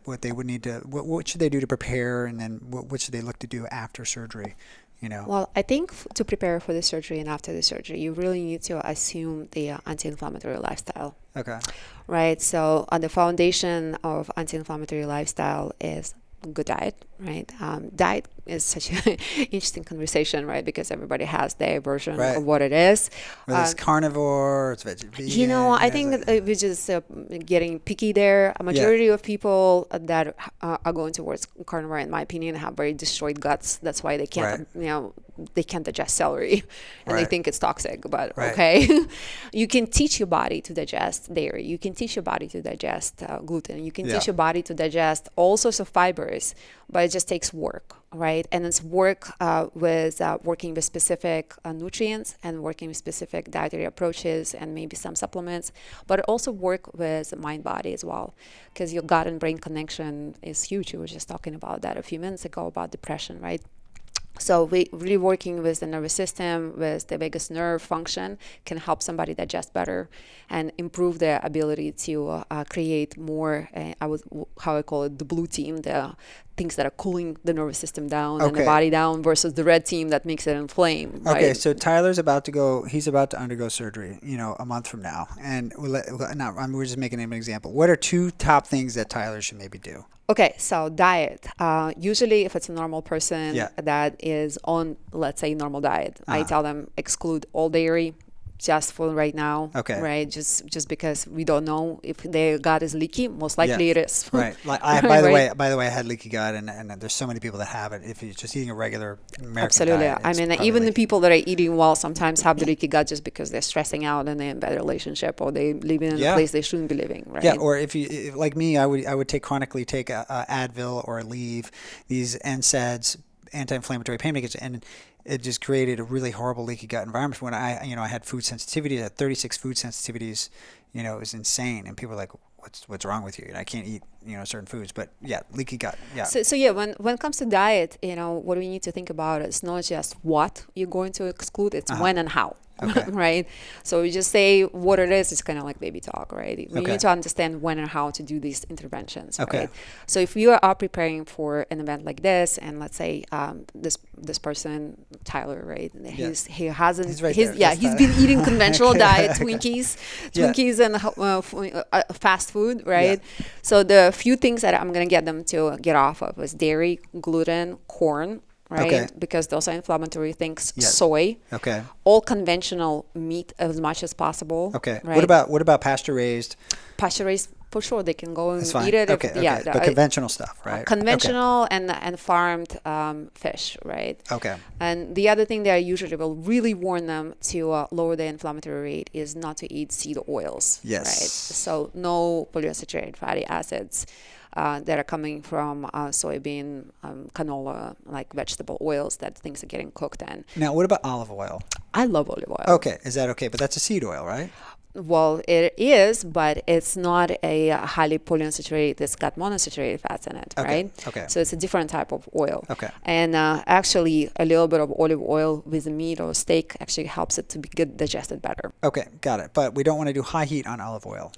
what they would need to, what should they do to prepare, and then what should they look to do after surgery? Well, I think to prepare for the surgery and after the surgery, you really need to assume the anti-inflammatory lifestyle. Okay. Right. So the foundation of anti-inflammatory lifestyle is good diet, right? Diet is such an interesting conversation, right? Because everybody has their version of what it is. Whether it's carnivore, it's vegetarian. I think we're just getting picky there. A majority of people that are going towards carnivore, in my opinion, have very destroyed guts. That's why they can't, they can't digest celery, and they think it's toxic. But okay, you can teach your body to digest dairy. You can teach your body to digest gluten. You can teach your body to digest all sorts of fibers, but it just takes work, right? And it's work with working with specific nutrients and working with specific dietary approaches and maybe some supplements, but also work with mind-body as well, because your gut and brain connection is huge. We were just talking about that a few minutes ago about depression, right? So we really working with the nervous system, with the vagus nerve function, can help somebody digest better and improve their ability to create more, how I call it, the blue team, the things that are cooling the nervous system down and the body down, versus the red team that makes it inflame. Right? Okay, so Tyler's he's about to undergo surgery, a month from now. And we're just making him an example. What are two top things that Tyler should maybe do? Okay, so diet. Usually if it's a normal person that is on, let's say, normal diet, I tell them exclude all dairy, just for right now. Okay. Right. Just because we don't know if their gut is leaky. Most likely it is. Right. Like by the way, I had leaky gut, and there's so many people that have it. If you're just eating a regular American diet, I mean, even the people that are eating well sometimes have the leaky gut just because they're stressing out and they're in a bad relationship, or they live in a place they shouldn't be living. Right. Yeah. Or if you, like me, I would chronically take a Advil or Aleve, these NSAIDs, anti-inflammatory pain makers, and it just created a really horrible leaky gut environment. When I had food sensitivities, I had 36 food sensitivities. It was insane, and people were like, "What's wrong with you?" And I can't eat certain foods, but leaky gut. Yeah. So when it comes to diet, what we need to think about is not just what you're going to exclude; it's when and how. Okay. Right. So we just say what it is. It's kind of like baby talk, right? We need to understand when and how to do these interventions. Okay. Right? So if you are preparing for an event like this, and let's say this person Tyler, right? He's been eating conventional diet, Twinkies and fast food, right? Yeah. So the few things that I'm gonna get them to get off of is dairy, gluten, corn. Right, because those are inflammatory things. Yes. Soy. Okay. All conventional meat as much as possible. Okay. Right? What about pasture raised? Pasture raised for sure they can go and That's fine. eat it. Okay, okay. But conventional stuff, right? Conventional and farmed fish, right? Okay. And the other thing that I usually will really warn them to lower the inflammatory rate is not to eat seed oils. Yes. Right? So no polyunsaturated fatty acids that are coming from soybean, canola, like vegetable oils that things are getting cooked in. Now, what about olive oil? I love olive oil. Okay. Is that okay? But that's a seed oil, right? Well, it is, but it's not a highly polyunsaturated. It's got monounsaturated fats in it, right? Okay. So it's a different type of oil. Okay. And actually, a little bit of olive oil with the meat or steak actually helps it to be digested better. Okay, got it. But we don't want to do high heat on olive oil.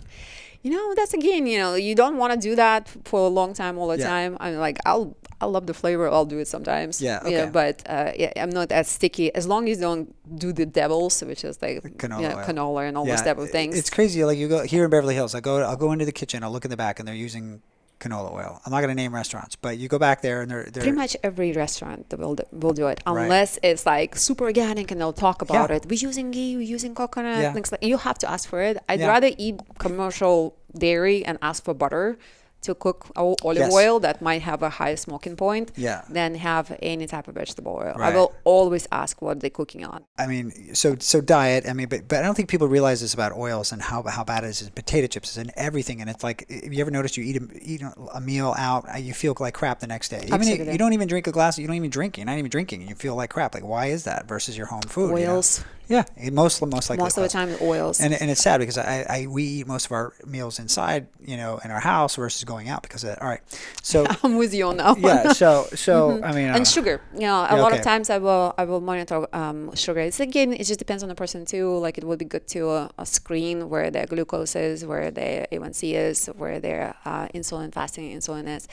That's again, you don't want to do that for a long time all the time. I'm like, I love the flavor. I'll do it sometimes. Yeah, okay. But I'm not as sticky as long as you don't do the devils, which is like canola and all those type of things. It's crazy. Like you go here in Beverly Hills, I'll go into the kitchen, I'll look in the back, and they're using canola oil. I'm not going to name restaurants, but you go back there and they're pretty much every restaurant will do it, unless it's like super organic and they'll talk about it. We're using ghee, we're using coconut, things like. You have to ask for it. I'd rather eat commercial dairy and ask for butter to cook olive oil that might have a high smoking point than have any type of vegetable oil. Right. I will always ask what they're cooking on. I mean, so diet. I mean, but I don't think people realize this about oils and how bad it is. Potato chips and everything, and it's like, have you ever noticed you eat a meal out, you feel like crap the next day. Even you don't even drink a glass. You don't even drink. You're not even drinking. You feel like crap. Like, why is that versus your home food? Oils. Yeah, most likely. Most of the time, oils. And it's sad because we eat most of our meals inside, in our house versus going out because of that. All right, so I'm with you on that one. Yeah, so I mean, and sugar. A lot of times I will monitor sugar. It just depends on the person too. Like it would be good to screen where their glucose is, where their A1C is, where their fasting insulin is.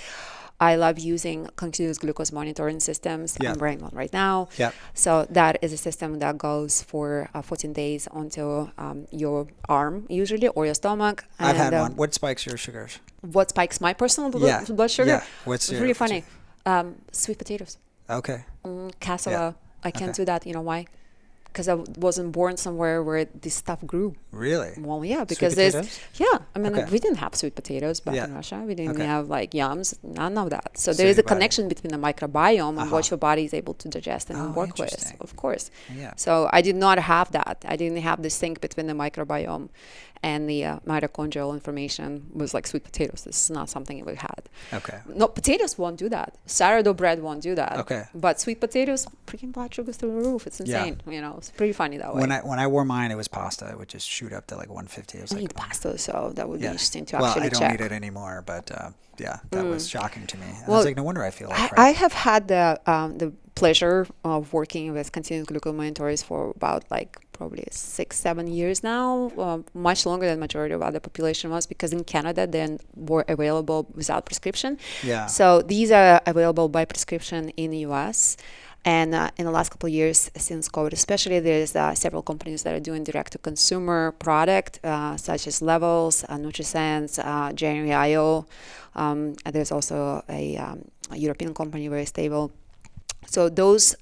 I love using continuous glucose monitoring systems. I'm wearing one right now. Yep. So that is a system that goes for 14 days onto your arm, usually, or your stomach. I've had one. What spikes your sugars? What spikes my personal blood sugar? Yeah. What's really funny. Sweet potatoes. Okay. Cassava. Yeah. I can't do that. You know why? Because I wasn't born somewhere where this stuff grew. Really? Well, yeah, because we didn't have sweet potatoes back in Russia. We didn't have like yams, none of that. So there is a connection between the microbiome and what your body is able to digest and work with, of course. Yeah. So I did not have that. I didn't have this sync between the microbiome and the mitochondrial information was like sweet potatoes. This is not something we had. Okay. No, potatoes won't do that. Sourdough bread won't do that. Okay. But sweet potatoes, freaking blood sugar through the roof. It's insane. It's pretty funny that way. When I wore mine, it was pasta. It would just shoot up to like 150. I eat pasta, so that would be interesting to actually check. Well, I don't eat it anymore, but that was shocking to me. I was like, no wonder I feel like crap. I have had the pleasure of working with continuous glucose monitors for about probably 6-7 years now, much longer than majority of other population was, because in Canada they were available without prescription. Yeah. So these are available by prescription in the US. And in the last couple of years since COVID, especially, there's several companies that are doing direct-to-consumer product, such as Levels, NutriSense, January.io. There's also a European company, very stable. So those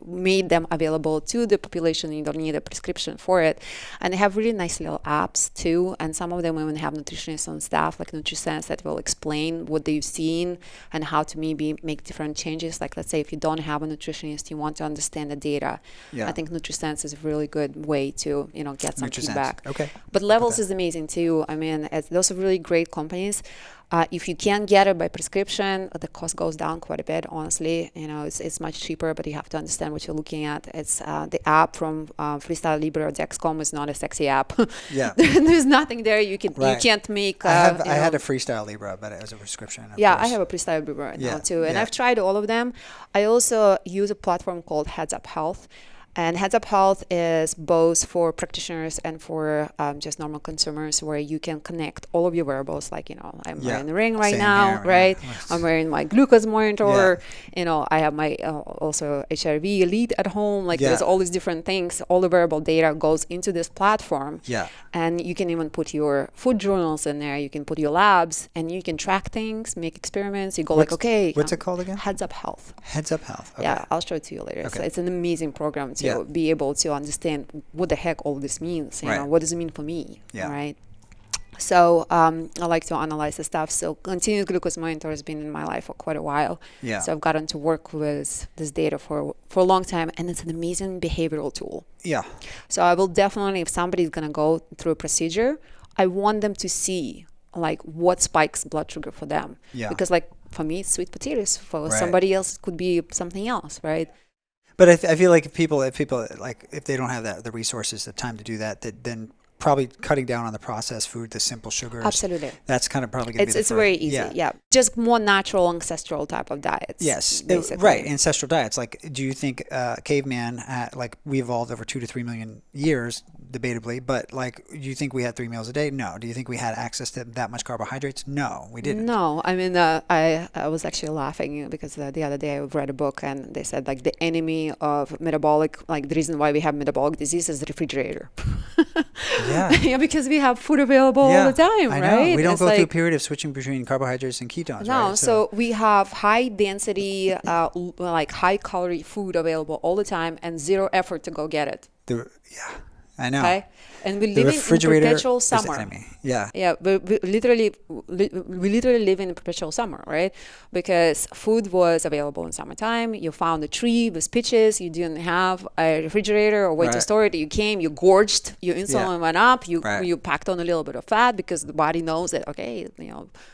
made them available to the population. You don't need a prescription for it. And they have really nice little apps too. And some of them even have nutritionists on staff, like NutriSense, that will explain what they've seen and how to maybe make different changes. Like, let's say if you don't have a nutritionist, you want to understand the data. Yeah. I think NutriSense is a really good way to, get some feedback. Okay. But Levels is amazing too. I mean, those are really great companies. If you can get it by prescription, the cost goes down quite a bit, honestly. It's much cheaper, but you have to understand what you're looking at. It's the app from Freestyle Libre or Dexcom is not a sexy app. Yeah. There's nothing there. You can't make... I had a Freestyle Libre, but it was a prescription. Yeah, I have a Freestyle Libre now too. And I've tried all of them. I also use a platform called Heads Up Health. And Heads Up Health is both for practitioners and for just normal consumers, where you can connect all of your wearables. Like, I'm wearing the ring right now, right? Yeah. I'm wearing my glucose monitor. Yeah. I have my also HRV Elite at home. There's all these different things. All the wearable data goes into this platform. Yeah. And you can even put your food journals in there. You can put your labs, and you can track things, make experiments. You go okay. What's it called again? Heads Up Health. Heads Up Health. Okay. Yeah, I'll show it to you later. Okay. So it's an amazing program to be able to understand what the heck all this means. What does it mean for me? Yeah. Right. So I like to analyze the stuff. So continuous glucose monitor has been in my life for quite a while. Yeah. So I've gotten to work with this data for a long time, and it's an amazing behavioral tool. Yeah. So I will definitely, if somebody's going to go through a procedure, I want them to see like what spikes blood sugar for them. Yeah. Because like for me, it's sweet potatoes. For Right. somebody else, it could be something else, right? But I feel like if people like if they don't have the resources, the time to do that, then probably cutting down on the processed food, the simple sugars. Absolutely. That's kind of probably going to be the It's very easy. Yeah. Just more natural, ancestral type of diets. Yes. Basically. Right. Ancestral diets. Like, do you think caveman like we evolved over 2 to 3 million years, debatably, but like, do you think we had 3 meals a day? No. Do you think we had access to that much carbohydrates? No, we didn't. No, I mean, I was actually laughing because the other day I read a book and they said like the enemy of metabolic, like the reason why we have metabolic disease is the refrigerator. Yeah. Yeah, because we have food available all the time, I know. right? We don't It's go through a like, period of switching between carbohydrates and ketones. no, right? so we have high density, like high calorie food available all the time and zero effort to go get it. Yeah, I know. Okay, and we The live in refrigerator perpetual is the summer. enemy. Yeah. Yeah, we literally live in a perpetual summer, right? Because food was available in summertime. You found a tree with peaches. You didn't have a refrigerator or way to Right. store it. You came, you gorged, your insulin went up. You Right. you packed on a little bit of fat because the body knows that okay,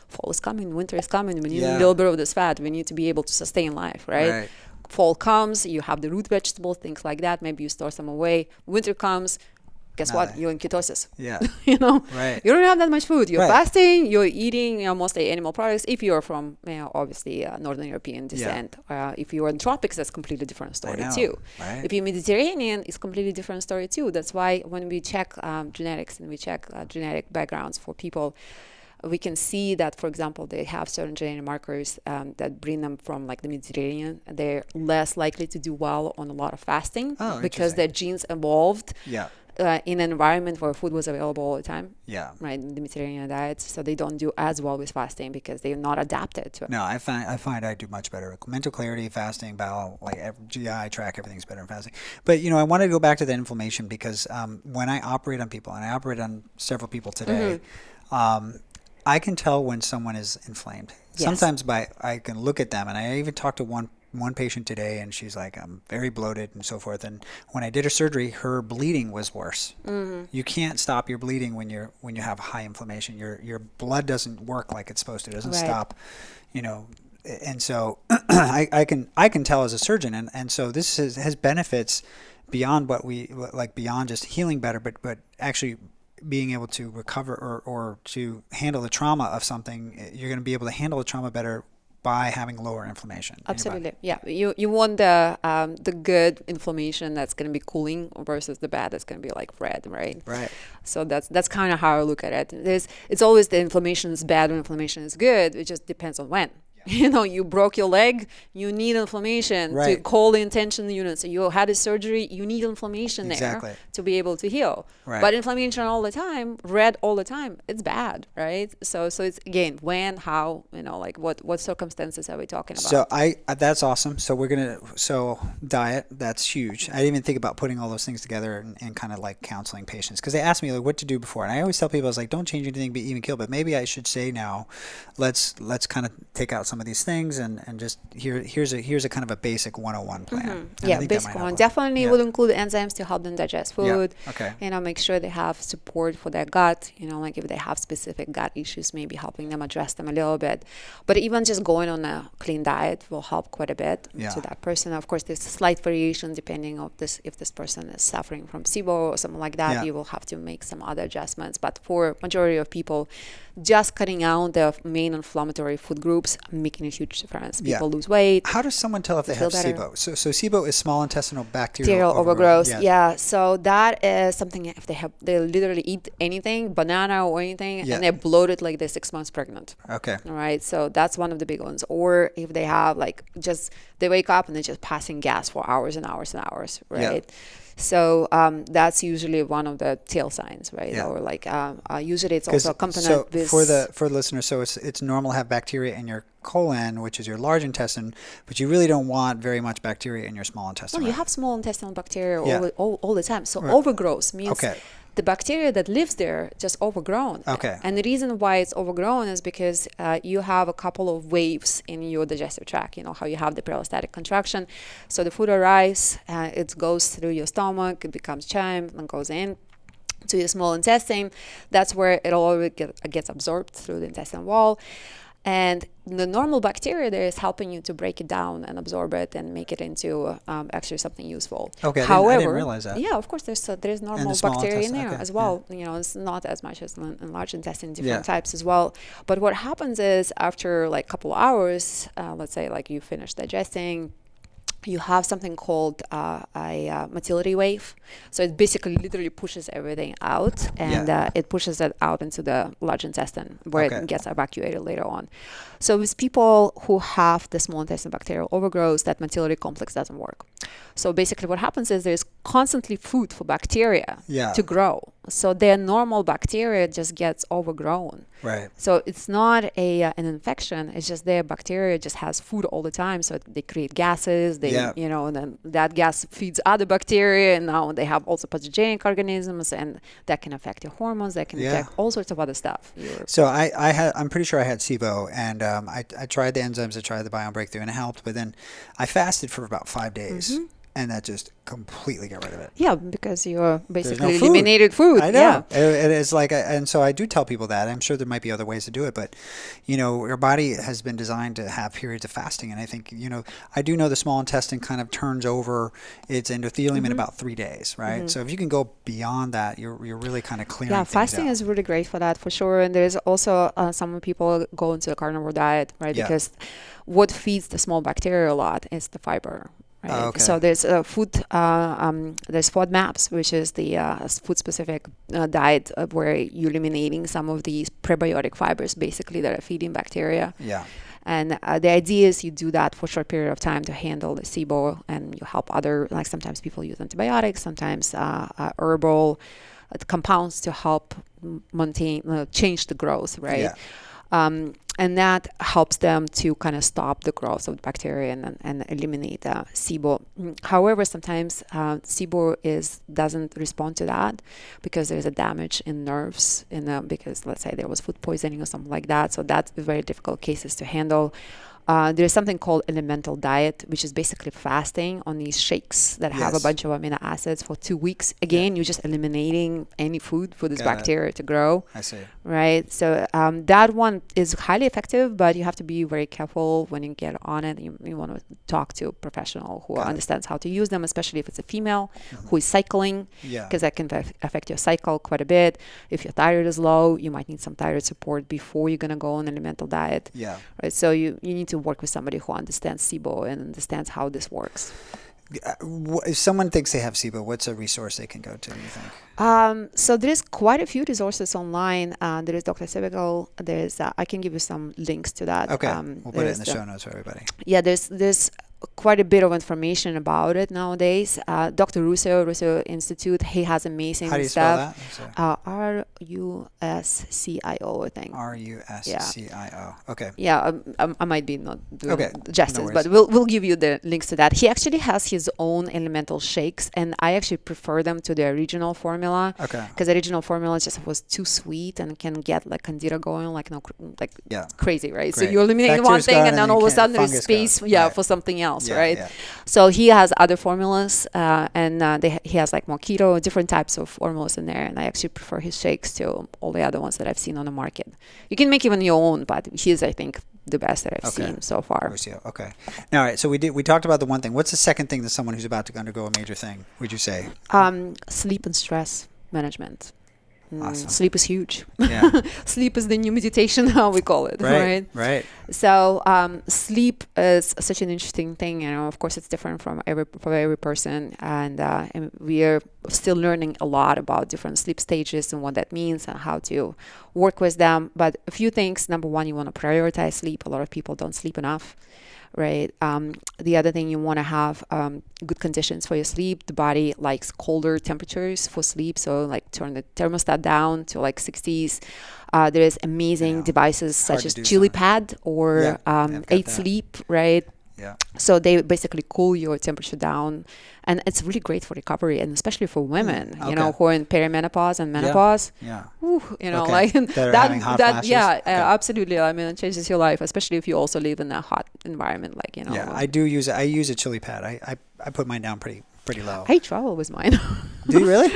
fall is coming, winter is coming. We need a little bit of this fat. We need to be able to sustain life, right? Fall comes, you have the root vegetables, things like that. Maybe you store some away. Winter comes. Guess what? Nothing. You're in ketosis. Yeah. You don't have that much food. You're Right. fasting. You're eating, mostly animal products. If you're from, obviously Northern European descent. If you're in tropics, that's completely different story too. Right. If you're Mediterranean, it's completely different story too. That's why when we check genetics and we check genetic backgrounds for people, we can see that, for example, they have certain genetic markers that bring them from like the Mediterranean. They're less likely to do well on a lot of fasting because their genes evolved. Yeah. In an environment where food was available all the time, Yeah. right? In the Mediterranean diets, so they don't do as well with fasting because they're not adapted to it. No, I find I do much better. Mental clarity, fasting, bowel, like GI tract, everything's better in fasting. But I want to go back to the inflammation because when I operate on people, and I operate on several people today, I can tell when someone is inflamed. Yes. Sometimes I can look at them, and I even talked to one patient today, and she's like, I'm very bloated and so forth. And when I did her surgery, her bleeding was worse. You can't stop your bleeding when you have high inflammation. Your blood doesn't work like it's supposed to. It doesn't stop, And so I can tell as a surgeon, and so this has benefits beyond what we like, beyond just healing better, but actually being able to recover or to handle the trauma of something. You're going to be able to handle the trauma better by having lower inflammation. Absolutely, yeah. You want the good inflammation that's going to be cooling versus the bad that's going to be like red, right? Right. So that's kind of how I look at it. It's always the inflammation is bad or inflammation is good. It just depends on when. You broke your leg, you need inflammation to call the intention unit. So you had a surgery, you need inflammation there to be able to heal. Right. But inflammation all the time, red all the time, it's bad, right? So it's again when, how, like what circumstances are we talking about? So that's awesome. So diet, that's huge. I didn't even think about putting all those things together and kind of like counseling patients because they ask me like what to do before, and I always tell people I was like, don't change anything, but even kill. But maybe I should say now, let's kind of take out some of these things and just here's a kind of a basic 101 plan. Yeah, basic one. Definitely will include enzymes to help them digest food. Yeah. Okay. Make sure they have support for their gut. Like if they have specific gut issues, maybe helping them address them a little bit. But even just going on a clean diet will help quite a bit to that person. Of course, there's slight variation depending on if this person is suffering from SIBO or something like that. You will have to make some other adjustments. But for majority of people, just cutting out the main inflammatory food groups making a huge difference. People lose weight. How does someone tell if they have SIBO? So SIBO is small intestinal bacterial overgrowth. Yeah. So that is something if they literally eat anything, banana or anything, and they're bloated like they're 6 months pregnant. Okay. All right. So that's one of the big ones. Or if they have they wake up and they're just passing gas for hours and hours and hours. Right. Yeah. So that's usually one of the tail signs, right? Yeah. Or usually it's also accompanied with... For the listeners, so it's normal to have bacteria in your colon, which is your large intestine, but you really don't want very much bacteria in your small intestine. No, you have small intestinal bacteria all the time. So overgrowth means the bacteria that lives there just overgrown. Okay. And the reason why it's overgrown is because you have a couple of waves in your digestive tract. You know how you have the peristaltic contraction. So the food arrives, it goes through your stomach, it becomes chyme and goes in to your small intestine. That's where it all gets absorbed through the intestinal wall. And the normal bacteria there is helping you to break it down and absorb it and make it into actually something useful. Okay, However, I didn't realize that. Yeah, of course, there's normal small bacteria in intestine, there okay, as well. You know, it's not as much as in large intestine, different types as well. But what happens is after like a couple of hours, let's say like you finish digesting, you have something called a motility wave. So it basically literally pushes everything out, and it pushes it out into the large intestine where it gets evacuated later on. So with people who have the small intestine bacterial overgrowth, that motility complex doesn't work. So basically what happens is there's constantly food for bacteria to grow. So their normal bacteria just gets overgrown. Right. So it's not an infection. It's just their bacteria just has food all the time. So they create gases. You know, and then that gas feeds other bacteria, and now they have also pathogenic organisms, and that can affect your hormones. That can affect all sorts of other stuff. So I'm pretty sure I had SIBO, and I tried the enzymes, I tried the Biome Breakthrough, and it helped. But then I fasted for about 5 days. And that just completely got rid of it. Yeah, because you're basically eliminated food. I know. Yeah. It is like, and so I do tell people that. I'm sure there might be other ways to do it, but, you know, your body has been designed to have periods of fasting. And I think, you know, I do know the small intestine kind of turns over its endothelium in about 3 days, right? So if you can go beyond that, you're really kind of clearing things out. Fasting is really great for that, for sure. And there's also some people go into a carnivore diet, right? Yeah. Because what feeds the small bacteria a lot is the fiber. Right. Oh, okay. So there's food, there's FODMAPs, which is the food-specific diet where you're eliminating some of these prebiotic fibers, basically, that are feeding bacteria. Yeah. And the idea is you do that for a short period of time to handle the SIBO, and you help other, like sometimes people use antibiotics, sometimes herbal compounds to help maintain, change the growth, right? Yeah. And that helps them to kind of stop the growth of the bacteria and eliminate SIBO. However, sometimes SIBO doesn't respond to that because there's a damage in nerves, because let's say there was food poisoning or something like that. So that's very difficult cases to handle. There's something called elemental diet, which is basically fasting on these shakes that have a bunch of amino acids for 2 weeks. Again, you're just eliminating any food for this bacteria to grow. I see. Right. So that one is highly effective, but you have to be very careful when you get on it. You want to talk to a professional who understands how to use them, especially if it's a female who is cycling, because that can affect your cycle quite a bit. If your thyroid is low, you might need some thyroid support before you're going to go on an elemental diet. Yeah. Right. So you need to work with somebody who understands SIBO and understands how this works. If someone thinks they have SIBO, what's a resource they can go to, do you think? So there's quite a few resources online. There is Dr. Sebegal. There's I can give you some links to that. Okay, we'll put it in the show notes for everybody. Yeah, there's quite a bit of information about it nowadays. Dr. Russo Institute, he has amazing stuff. How do you spell that? Ruscio, I think. Ruscio. Okay. Yeah, I might be not doing justice, No but we'll give you the links to that. He actually has his own elemental shakes, and I actually prefer them to the original formula. Okay. Because the original formula just was too sweet and can get like candida going, crazy, right? Great. So you eliminate one thing, and then all of a sudden there's space, for something else. Right? Yeah. So he has other formulas, and he has like more keto, different types of formulas in there, and I actually prefer his shakes to all the other ones that I've seen on the market. You can make even your own, but his, I think, the best that I've seen so far. Okay. Now, all right. So we talked about the one thing. What's the second thing that someone who's about to undergo a major thing would you say? Sleep and stress management. Awesome. Sleep is huge. Yeah. Sleep is the new meditation, how we call it, right? So sleep is such an interesting thing. Of course, it's different for every person, and we are still learning a lot about different sleep stages and what that means and how to work with them. But a few things. Number one, you want to prioritize sleep. A lot of people don't sleep enough. Right. The other thing, you want to have good conditions for your sleep. The body likes colder temperatures for sleep, so like turn the thermostat down to like 60s. There's amazing devices such as Chili Pad or 8 Sleep, right? Yeah. So they basically cool your temperature down, and it's really great for recovery, and especially for women, Okay. you know, who are in perimenopause and menopause. Yeah. Whew, you know, Okay. like That are having hot flashes? Yeah, Okay. absolutely. I mean, it changes your life, especially if you also live in a hot environment, like, you know. Yeah, I do use it. I use a chili pad. I put mine down pretty low. I travel with mine. Do you really?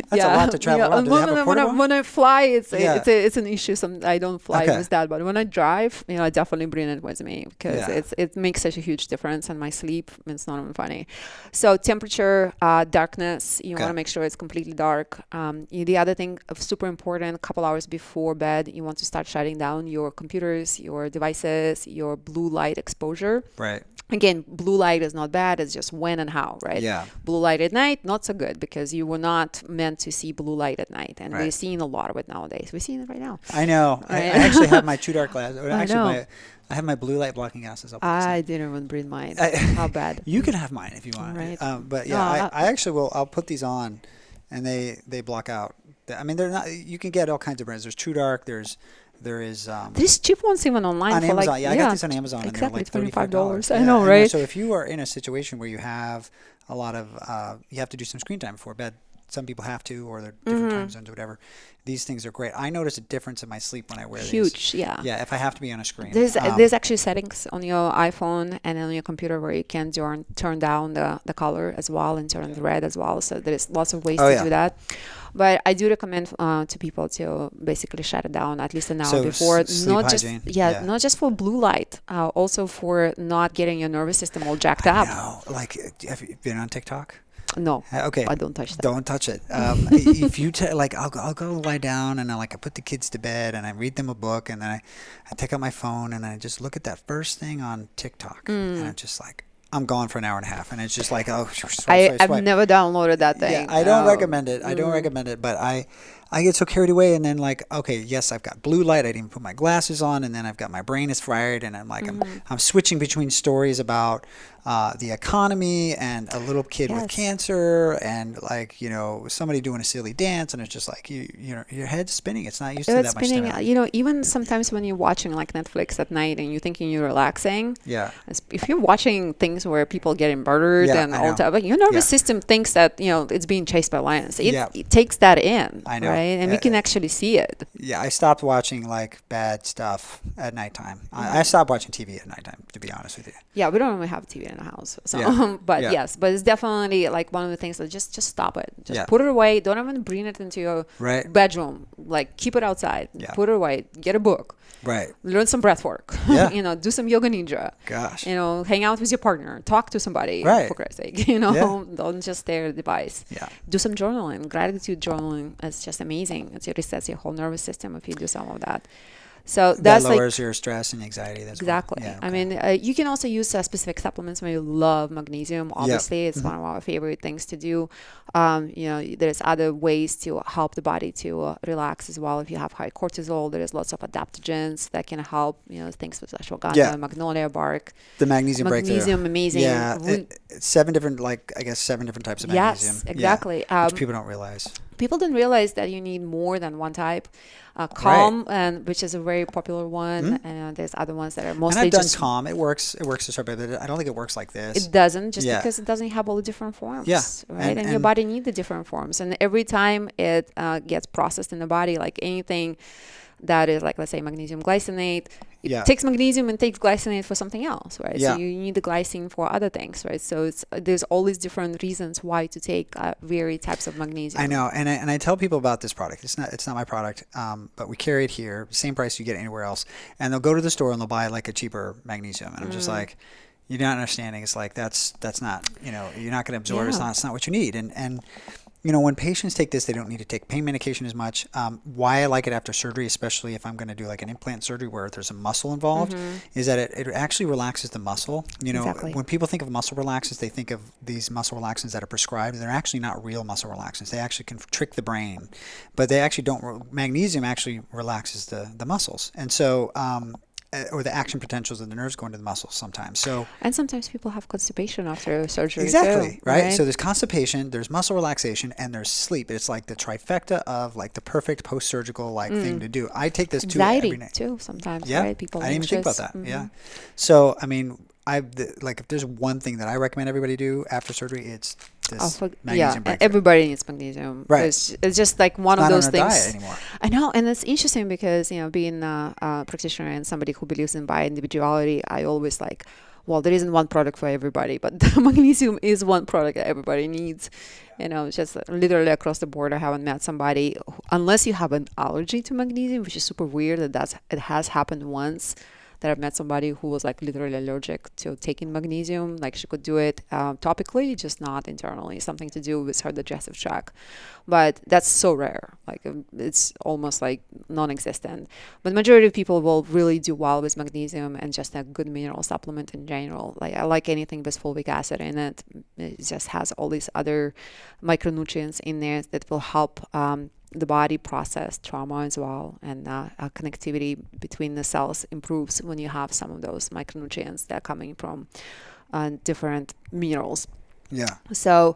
That's a lot to travel around. Do they have a portable one? When I fly, it's an issue. I don't fly Okay. with that, but when I drive, you know, I definitely bring it with me because Yeah. it makes such a huge difference in my sleep. It's not even funny. So temperature, darkness, you want to make sure it's completely dark. The other thing, super important, a couple hours before bed, you want to start shutting down your computers, your devices, your blue light exposure. Right. Again, blue light is not bad. It's just when and how, right? Yeah. Blue light at night, not so good because you were not meant to see blue light at night. And Right. we're seeing a lot of it nowadays. We're seeing it right now. I know. Right. I actually have my too dark glasses. I know. I have my blue light blocking glasses up. I didn't even bring mine. How bad? You can have mine if you want. Right. But yeah, I actually will. I'll put these on, and they block out. I mean, they're not. You can get all kinds of brands. There's True Dark. There's There's cheap ones even online on for Amazon. like, I got these on Amazon, exactly, and they're like $25. $35. I know, right? So if you are in a situation where you have a lot of, you have to do some screen time before bed. Some people have to, or they're different time zones or whatever. These things are great. I notice a difference in my sleep when I wear these. Huge, yeah. Yeah, if I have to be on a screen. There's actually settings on your iPhone and on your computer where you can turn down the color as well and turn the red as well. So there's lots of ways to do that. But I do recommend to people to basically shut it down at least an hour before. Sleep hygiene. Not just for blue light, also for not getting your nervous system all jacked up. No, like, have you been on TikTok? No. Okay. I don't touch that. Don't touch it. If you I'll go lie down and I put the kids to bed and I read them a book and then I take out my phone and I just look at that first thing on TikTok and I'm just like, I'm gone for an hour and a half and it's just like, oh, swipe. I've never downloaded that thing. Yeah, I don't recommend it. I don't recommend it, but I get so carried away and then like, okay, yes, I've got blue light. I didn't even put my glasses on and then I've got my brain is fried and I'm like, I'm switching between stories about the economy and a little kid with cancer and like, you know, somebody doing a silly dance and it's just like, you know, your head's spinning. It's not used to that much time. You know, even sometimes when you're watching like Netflix at night and you're thinking you're relaxing. Yeah. If you're watching things where people getting murdered and all that, like your nervous system thinks that, you know, it's being chased by lions. It takes that in. I know. Right? And we can actually see it. Yeah, I stopped watching like bad stuff at nighttime. I stopped watching TV at nighttime, to be honest with you. Yeah, we don't even have TV in the house. So, but yes, it's definitely like one of the things that just stop it. Just put it away. Don't even bring it into your bedroom. Like keep it outside. Yeah. Put it away. Get a book. Right. Learn some breath work. Yeah. You know, do some yoga nidra. Gosh. You know, hang out with your partner. Talk to somebody. Right. For Christ's sake. You know, don't just stare at the device. Yeah. Do some journaling. Gratitude journaling. It's just amazing. It resets your whole nervous system if you do some of that. So that that's lowers your stress and anxiety. Exactly. Yeah, I mean, you can also use specific supplements when you love magnesium. Obviously, it's one of our favorite things to do. You know, there's other ways to help the body to relax as well. If you have high cortisol, there's lots of adaptogens that can help. You know, things with ashwagandha, magnolia bark. The magnesium breakthrough. Magnesium, amazing. Yeah, seven different types of magnesium. Yes, exactly. Which people don't realize. People don't realize that you need more than one type. Calm, and which is a very popular one, and there's other ones that are mostly. And I've done Calm. It works to start, but I don't think it works like this. It doesn't, just because it doesn't have all the different forms. Yeah, right. And your body needs the different forms, and every time it gets processed in the body, like anything that is like, let's say, magnesium glycinate. It takes magnesium and takes glycinate for something else, right? Yeah. So you need the glycine for other things, right? So there's all these different reasons why to take various types of magnesium. I know, and I tell people about this product. It's not my product, but we carry it here, same price you get anywhere else. And they'll go to the store and they'll buy like a cheaper magnesium, and I'm just like, you're not understanding. It's like that's not, you know, you're not going to absorb. It's not what you need, and. You know, when patients take this, they don't need to take pain medication as much. Why I like it after surgery, especially if I'm going to do like an implant surgery where there's a muscle involved, is that it actually relaxes the muscle. You know, when people think of muscle relaxants, they think of these muscle relaxants that are prescribed. They're actually not real muscle relaxants. They actually can trick the brain, but they actually don't. Magnesium actually relaxes the muscles, and so. Or the action potentials of the nerves go into the muscles sometimes. So and sometimes people have constipation after surgery. Exactly, too, right? So there's constipation, there's muscle relaxation, and there's sleep. It's like the trifecta of like the perfect post-surgical thing to do. I take this anxiety every night too sometimes. Yeah, right? People I didn't even think about that. Mm-hmm. Yeah. So I mean, like if there's one thing that I recommend everybody do after surgery, it's this Yeah, magnesium breakthrough. everybody needs magnesium. Right. It's just like one It's of not those on our things. diet anymore. I know, and it's interesting because being a practitioner and somebody who believes in bio individuality, I always like, well, there isn't one product for everybody, but magnesium is one product that everybody needs. Just literally across the board. I haven't met somebody, unless you have an allergy to magnesium, which is super weird. It has happened once. That I've met somebody who was like literally allergic to taking magnesium. Like she could do it topically, just not internally, something to do with her digestive tract. But that's so rare. Like it's almost like non-existent. But majority of people will really do well with magnesium and just a good mineral supplement in general. Like I like anything with fulvic acid in it. It just has all these other micronutrients in there that will help the body process trauma as well, and connectivity between the cells improves when you have some of those micronutrients that are coming from different minerals. Yeah. So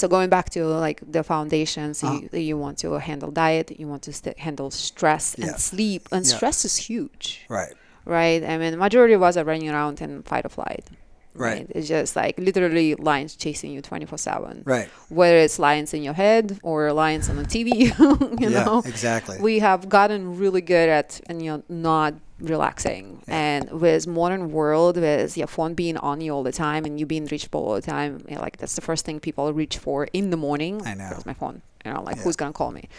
going back to like the foundations, you want to handle diet, you want to handle stress and sleep, and stress is huge. Right. Right. I mean, the majority of us are running around in fight or flight. Right. It's just like literally lions chasing you 24/7. Right. Whether it's lions in your head or lions on the TV, you know. Exactly. We have gotten really good at not relaxing. And with modern world, with your phone being on you all the time and you being reachable all the time, like that's the first thing people reach for in the morning. I know. That's my phone. Who's gonna call me?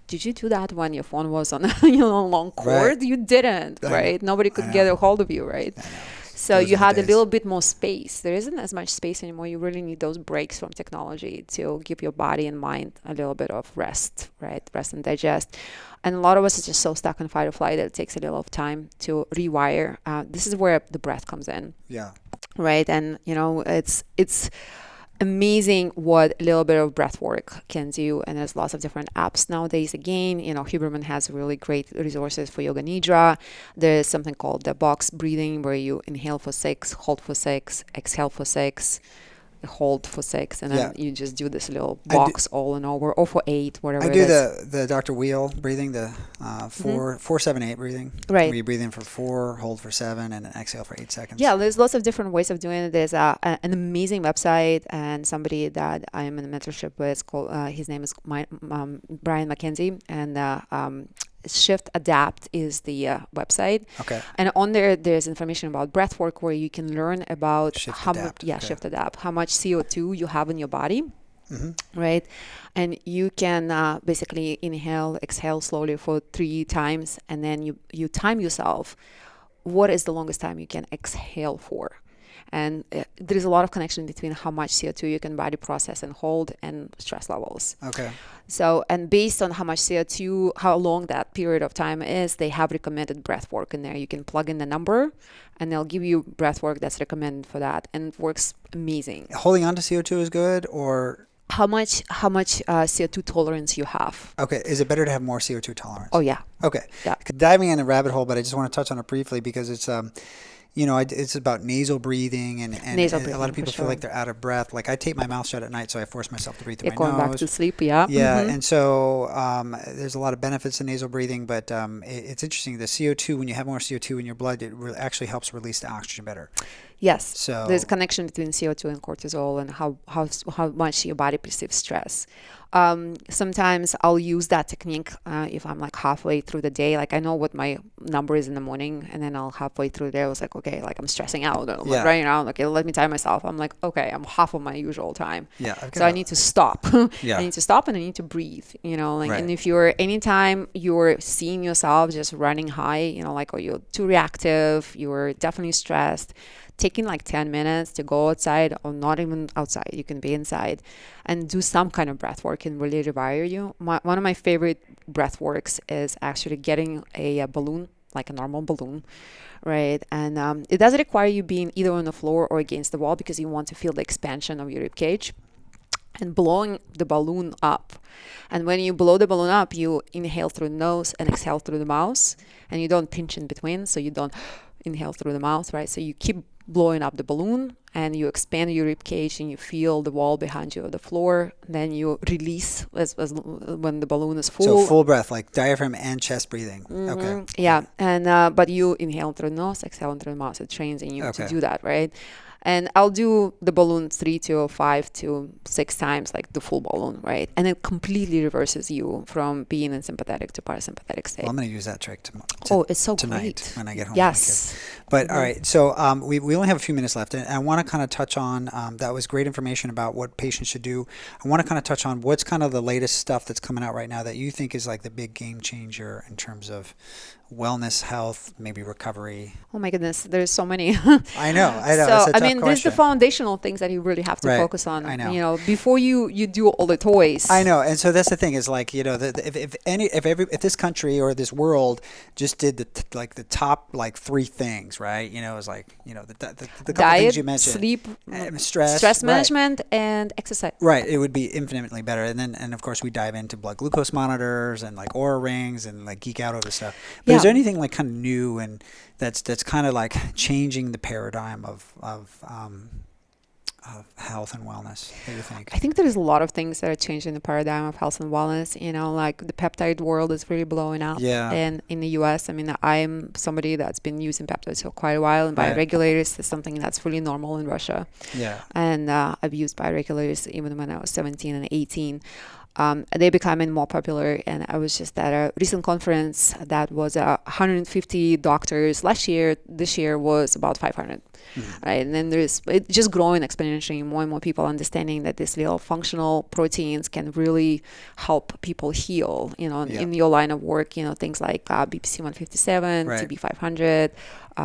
Did you do that when your phone was on a long cord? Right. You didn't, right? Nobody could get a hold of you, right? So you had a little bit more space. There isn't as much space anymore. You really need those breaks from technology to give your body and mind a little bit of rest, right? Rest and digest. And a lot of us are just so stuck in fight or flight that it takes a little of time to rewire. This is where the breath comes in. Yeah. Right. And, it's amazing what a little bit of breath work can do, and there's lots of different apps nowadays. Again, Huberman has really great resources for yoga nidra. There's something called the box breathing, where you inhale for 6, hold for 6, exhale for 6, hold for 6, and then you just do this little box all and over, or for 8, whatever. I do the Dr. Wheel breathing, the 4-7-8 breathing. Right. Where you breathe in for 4, hold for 7, and then exhale for 8 seconds. Yeah, there's lots of different ways of doing it. There's an amazing website, and somebody that I am in a mentorship with, called his name is Brian McKenzie, and Shift Adapt is the website. Okay. And on there's information about breath work, where you can learn about Shift Adapt, how much CO2 you have in your body. Mm-hmm. Right. And you can basically inhale, exhale slowly for 3 times, and then you time yourself. What is the longest time you can exhale for? And there is a lot of connection between how much CO2 you can body process and hold and stress levels. Okay. So, and based on how much CO2, how long that period of time is, they have recommended breath work in there. You can plug in the number and they'll give you breath work that's recommended for that. And it works amazing. Holding on to CO2 is good, or how much CO2 tolerance you have. Okay. Is it better to have more CO2 tolerance? Oh, yeah. Okay. Yeah. Diving in a rabbit hole, but I just want to touch on it briefly because it's it's about nasal breathing, and a lot of people feel like they're out of breath. Like I tape my mouth shut at night, so I force myself to breathe through my nose. Going back to sleep, yeah. Yeah, Mm-hmm. and so there's a lot of benefits to nasal breathing, but it's interesting. The CO2, when you have more CO2 in your blood, it actually helps release the oxygen better. Yes. So there's a connection between CO2 and cortisol, and how much your body perceives stress. Sometimes I'll use that technique if I'm like halfway through the day. Like I know what my number is in the morning, and then I'll halfway through the day I was like, okay, like I'm stressing out, I'm like running around. Okay, let me time myself. I'm like, okay, I'm half of my usual time. Yeah. So I need to stop. Yeah. I need to stop and I need to breathe. Right. And if anytime you're seeing yourself just running high, or you're too reactive, you're definitely stressed. Taking like 10 minutes to go outside, or not even outside, you can be inside, and do some kind of breath work can really rewire you. One of my favorite breath works is actually getting a balloon, like a normal balloon, right? And it doesn't require you being either on the floor or against the wall, because you want to feel the expansion of your rib cage, and blowing the balloon up. And when you blow the balloon up, you inhale through the nose and exhale through the mouth, and you don't pinch in between, so you don't inhale through the mouth, right? So you keep blowing up the balloon, and you expand your rib cage and you feel the wall behind you of the floor. Then you release as when the balloon is full. So full breath, like diaphragm and chest breathing. Okay. Yeah, and but you inhale through the nose, exhale through the mouth. It trains in you to do that, right? And I'll do the balloon 3 to 5 to 6 times, like the full balloon, right? And it completely reverses you from being in sympathetic to parasympathetic state. Well, I'm going to use that trick it's so tonight great. when I get home. Yes. But all right, so we only have a few minutes left, and I want to kind of touch on, that was great information about what patients should do. I want to kind of touch on what's kind of the latest stuff that's coming out right now that you think is like the big game changer in terms of wellness, health, maybe recovery. Oh my goodness, there's so many. I know. So I mean, there's the foundational things that you really have to focus on. I know. You know, before you do all the toys. I know, and so that's the thing is like, you know, if this country or this world just did the top like 3 things, right? You know, it was like, you know, the couple diet, things you mentioned, sleep, stress management, and exercise. Right, it would be infinitely better, and of course we dive into blood glucose monitors and like Oura rings and like geek out over stuff. But is there anything like kind of new and that's kind of like changing the paradigm of health and wellness? What do you think? I think there's a lot of things that are changing the paradigm of health and wellness. You know, like the peptide world is really blowing up. Yeah. And in the US, I mean, I'm somebody that's been using peptides for quite a while, and bioregulators is something that's really normal in Russia. Yeah. And I've used bioregulators even when I was 17 and 18. They're becoming more popular, and I was just at a recent conference that was 150 doctors last year. This year was about 500, right? And then it's just growing exponentially. More and more people understanding that these little functional proteins can really help people heal. You know, in your line of work, you know, things like BPC 157, TB 500.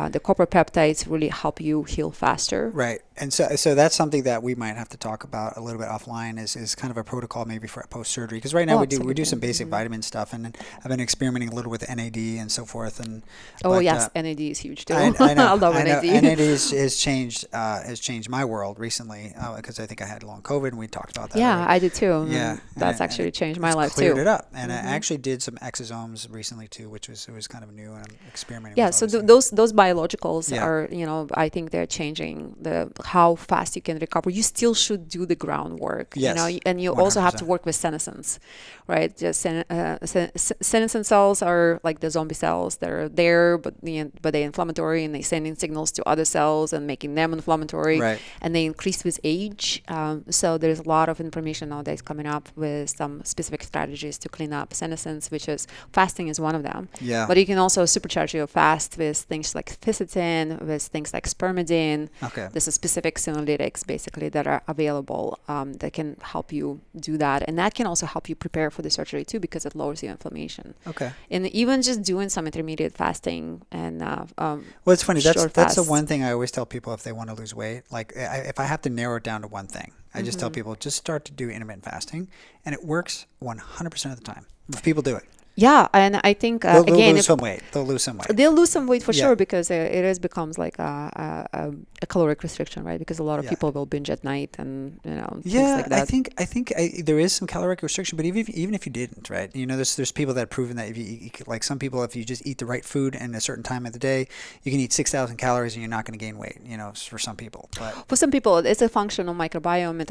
The copper peptides really help you heal faster. Right. And so that's something that we might have to talk about a little bit offline is kind of a protocol maybe for post-surgery. Because right now we do some basic vitamin stuff, and I've been experimenting a little with NAD and so forth. And NAD is huge too. I know. I love NAD. NAD has changed my world recently because I think I had long COVID and we talked about that. Yeah, already. I did too. Yeah. That's actually changed my life cleared too. it up. And I actually did some exosomes recently too, which was kind of new, and I'm experimenting with so those biologicals are, you know, I think they're changing how fast you can recover. You still should do the groundwork, you know, and you 100%. Also have to work with senescence, right? Just senescent cells are like the zombie cells. They're there, but they're inflammatory, and they're sending signals to other cells and making them inflammatory, and they increase with age. So there's a lot of information nowadays coming up with some specific strategies to clean up senescence, which is fasting is one of them. Yeah. But you can also supercharge your fast with things like quercetin, with things like spermidine. There's a specific senolytics basically that are available that can help you do that, and that can also help you prepare for the surgery too, because it lowers your inflammation. And even just doing some intermediate fasting and well, it's funny, that's the one thing I always tell people if they want to lose weight. Like if I have to narrow it down to one thing, I just tell people just start to do intermittent fasting, and it works 100% of the time if people do it. Yeah, and I think they'll lose some weight. They'll lose some weight. They'll lose some weight for sure, because it becomes like a caloric restriction, right? Because a lot of people will binge at night, and you know, things like that. I think there is some caloric restriction, but even if you didn't, right? You know, there's people that have proven that if you like some people, if you just eat the right food in a certain time of the day, you can eat 6,000 calories and you're not going to gain weight. You know, for some people. But for some people, it's a function of microbiome,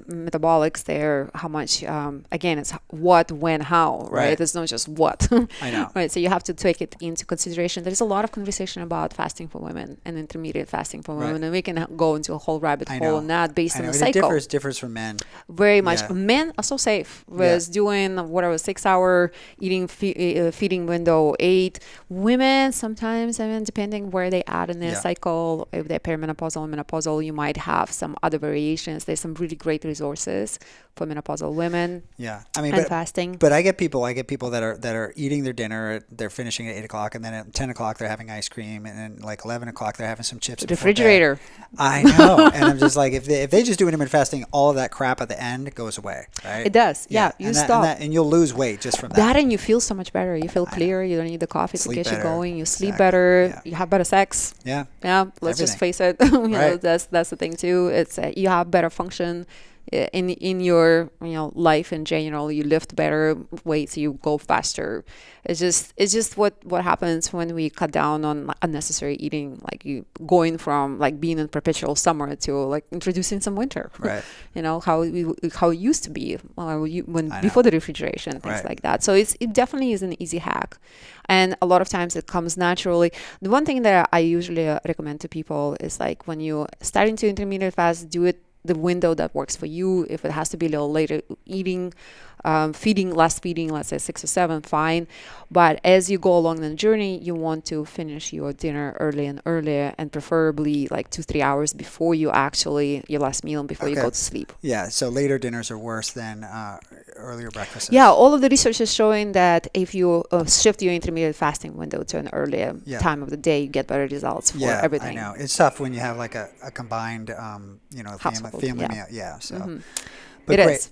metabolics. There, how much? Again, it's what, when, how, right? It's not just what. I know. Right. So you have to take it into consideration. There's a lot of conversation about fasting for women and intermediate fasting for women, and we can go into a whole rabbit hole on that based on the cycle. It differs from men. Very much. Men are so safe with doing whatever 6-hour eating feeding window, 8. Women sometimes, I mean, depending where they at in their cycle, if they're perimenopausal or menopausal, you might have some other variations. There's some really great resources for menopausal women. Yeah, I mean, fasting. But I get people that are eating their dinner. They're finishing at 8 o'clock, and then at 10 o'clock they're having ice cream, and then like 11 o'clock they're having some chips. Refrigerator. I know, and I'm just like, if they just do intermittent fasting, all of that crap at the end goes away, right? It does. Yeah, you stop, and you'll lose weight just from that. That, and you feel so much better. You feel clear. You don't need the coffee to get you going. You sleep better. Yeah. You have better sex. Yeah. Yeah. Let's just face it. You know, that's the thing too. It's you have better function in your life in general. You lift better weights, you go faster. It's just what happens when we cut down on unnecessary eating, like you going from like being in perpetual summer to like introducing some winter. Right. How it used to be when before the refrigeration, things like that. So it definitely is an easy hack, and a lot of times it comes naturally. The one thing that I usually recommend to people is like when you start into intermittent fast, do it the window that works for you. If it has to be a little later eating, less feeding, let's say 6 or 7, fine. But as you go along the journey, you want to finish your dinner early and earlier, and preferably like 2-3 hours before your last meal and before you go to sleep. Yeah, so later dinners are worse than earlier breakfasts. Yeah, all of the research is showing that if you shift your intermittent fasting window to an earlier time of the day, you get better results for everything. I know. It's tough when you have like a combined, family meal. Yeah, so. But it great. is.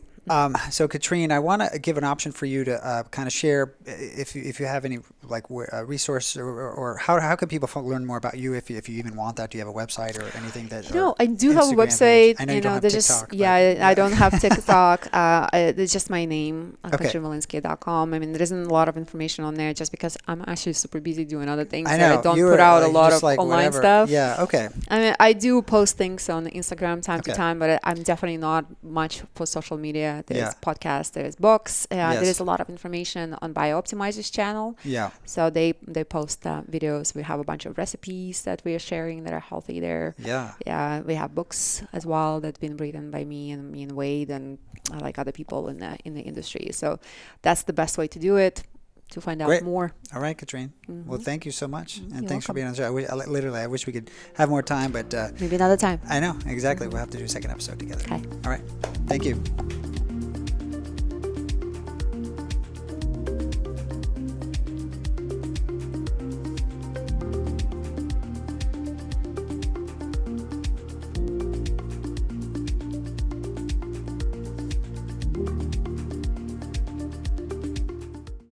So Katrine, I want to give an option for you to kind of share if you have any like resource or how can people learn more about you if you even want that? Do you have a website or anything that? I do have a website. I know you don't have TikTok. I don't have TikTok. It's just my name, KatrineVolynsky.com. I mean, there isn't a lot of information on there just because I'm actually super busy doing other things. I know. I don't put out a lot of like online whatever. stuff. Yeah. Okay. I mean, I do post things on Instagram time to time, but I'm definitely not much for social media. There's podcasts, there's books. There is a lot of information on BioOptimizer's channel. Yeah. So they post videos. We have a bunch of recipes that we are sharing that are healthy there. Yeah. Yeah. We have books as well that's been written by me and Wade and like other people in the industry. So that's the best way to do it. To find out more. All right, Katrine. Well, thank you so much, and You're thanks for welcome. being on the show. I wish we could have more time, but Maybe another time. I know exactly. We'll have to do a second episode together. Okay. All right. Thank you.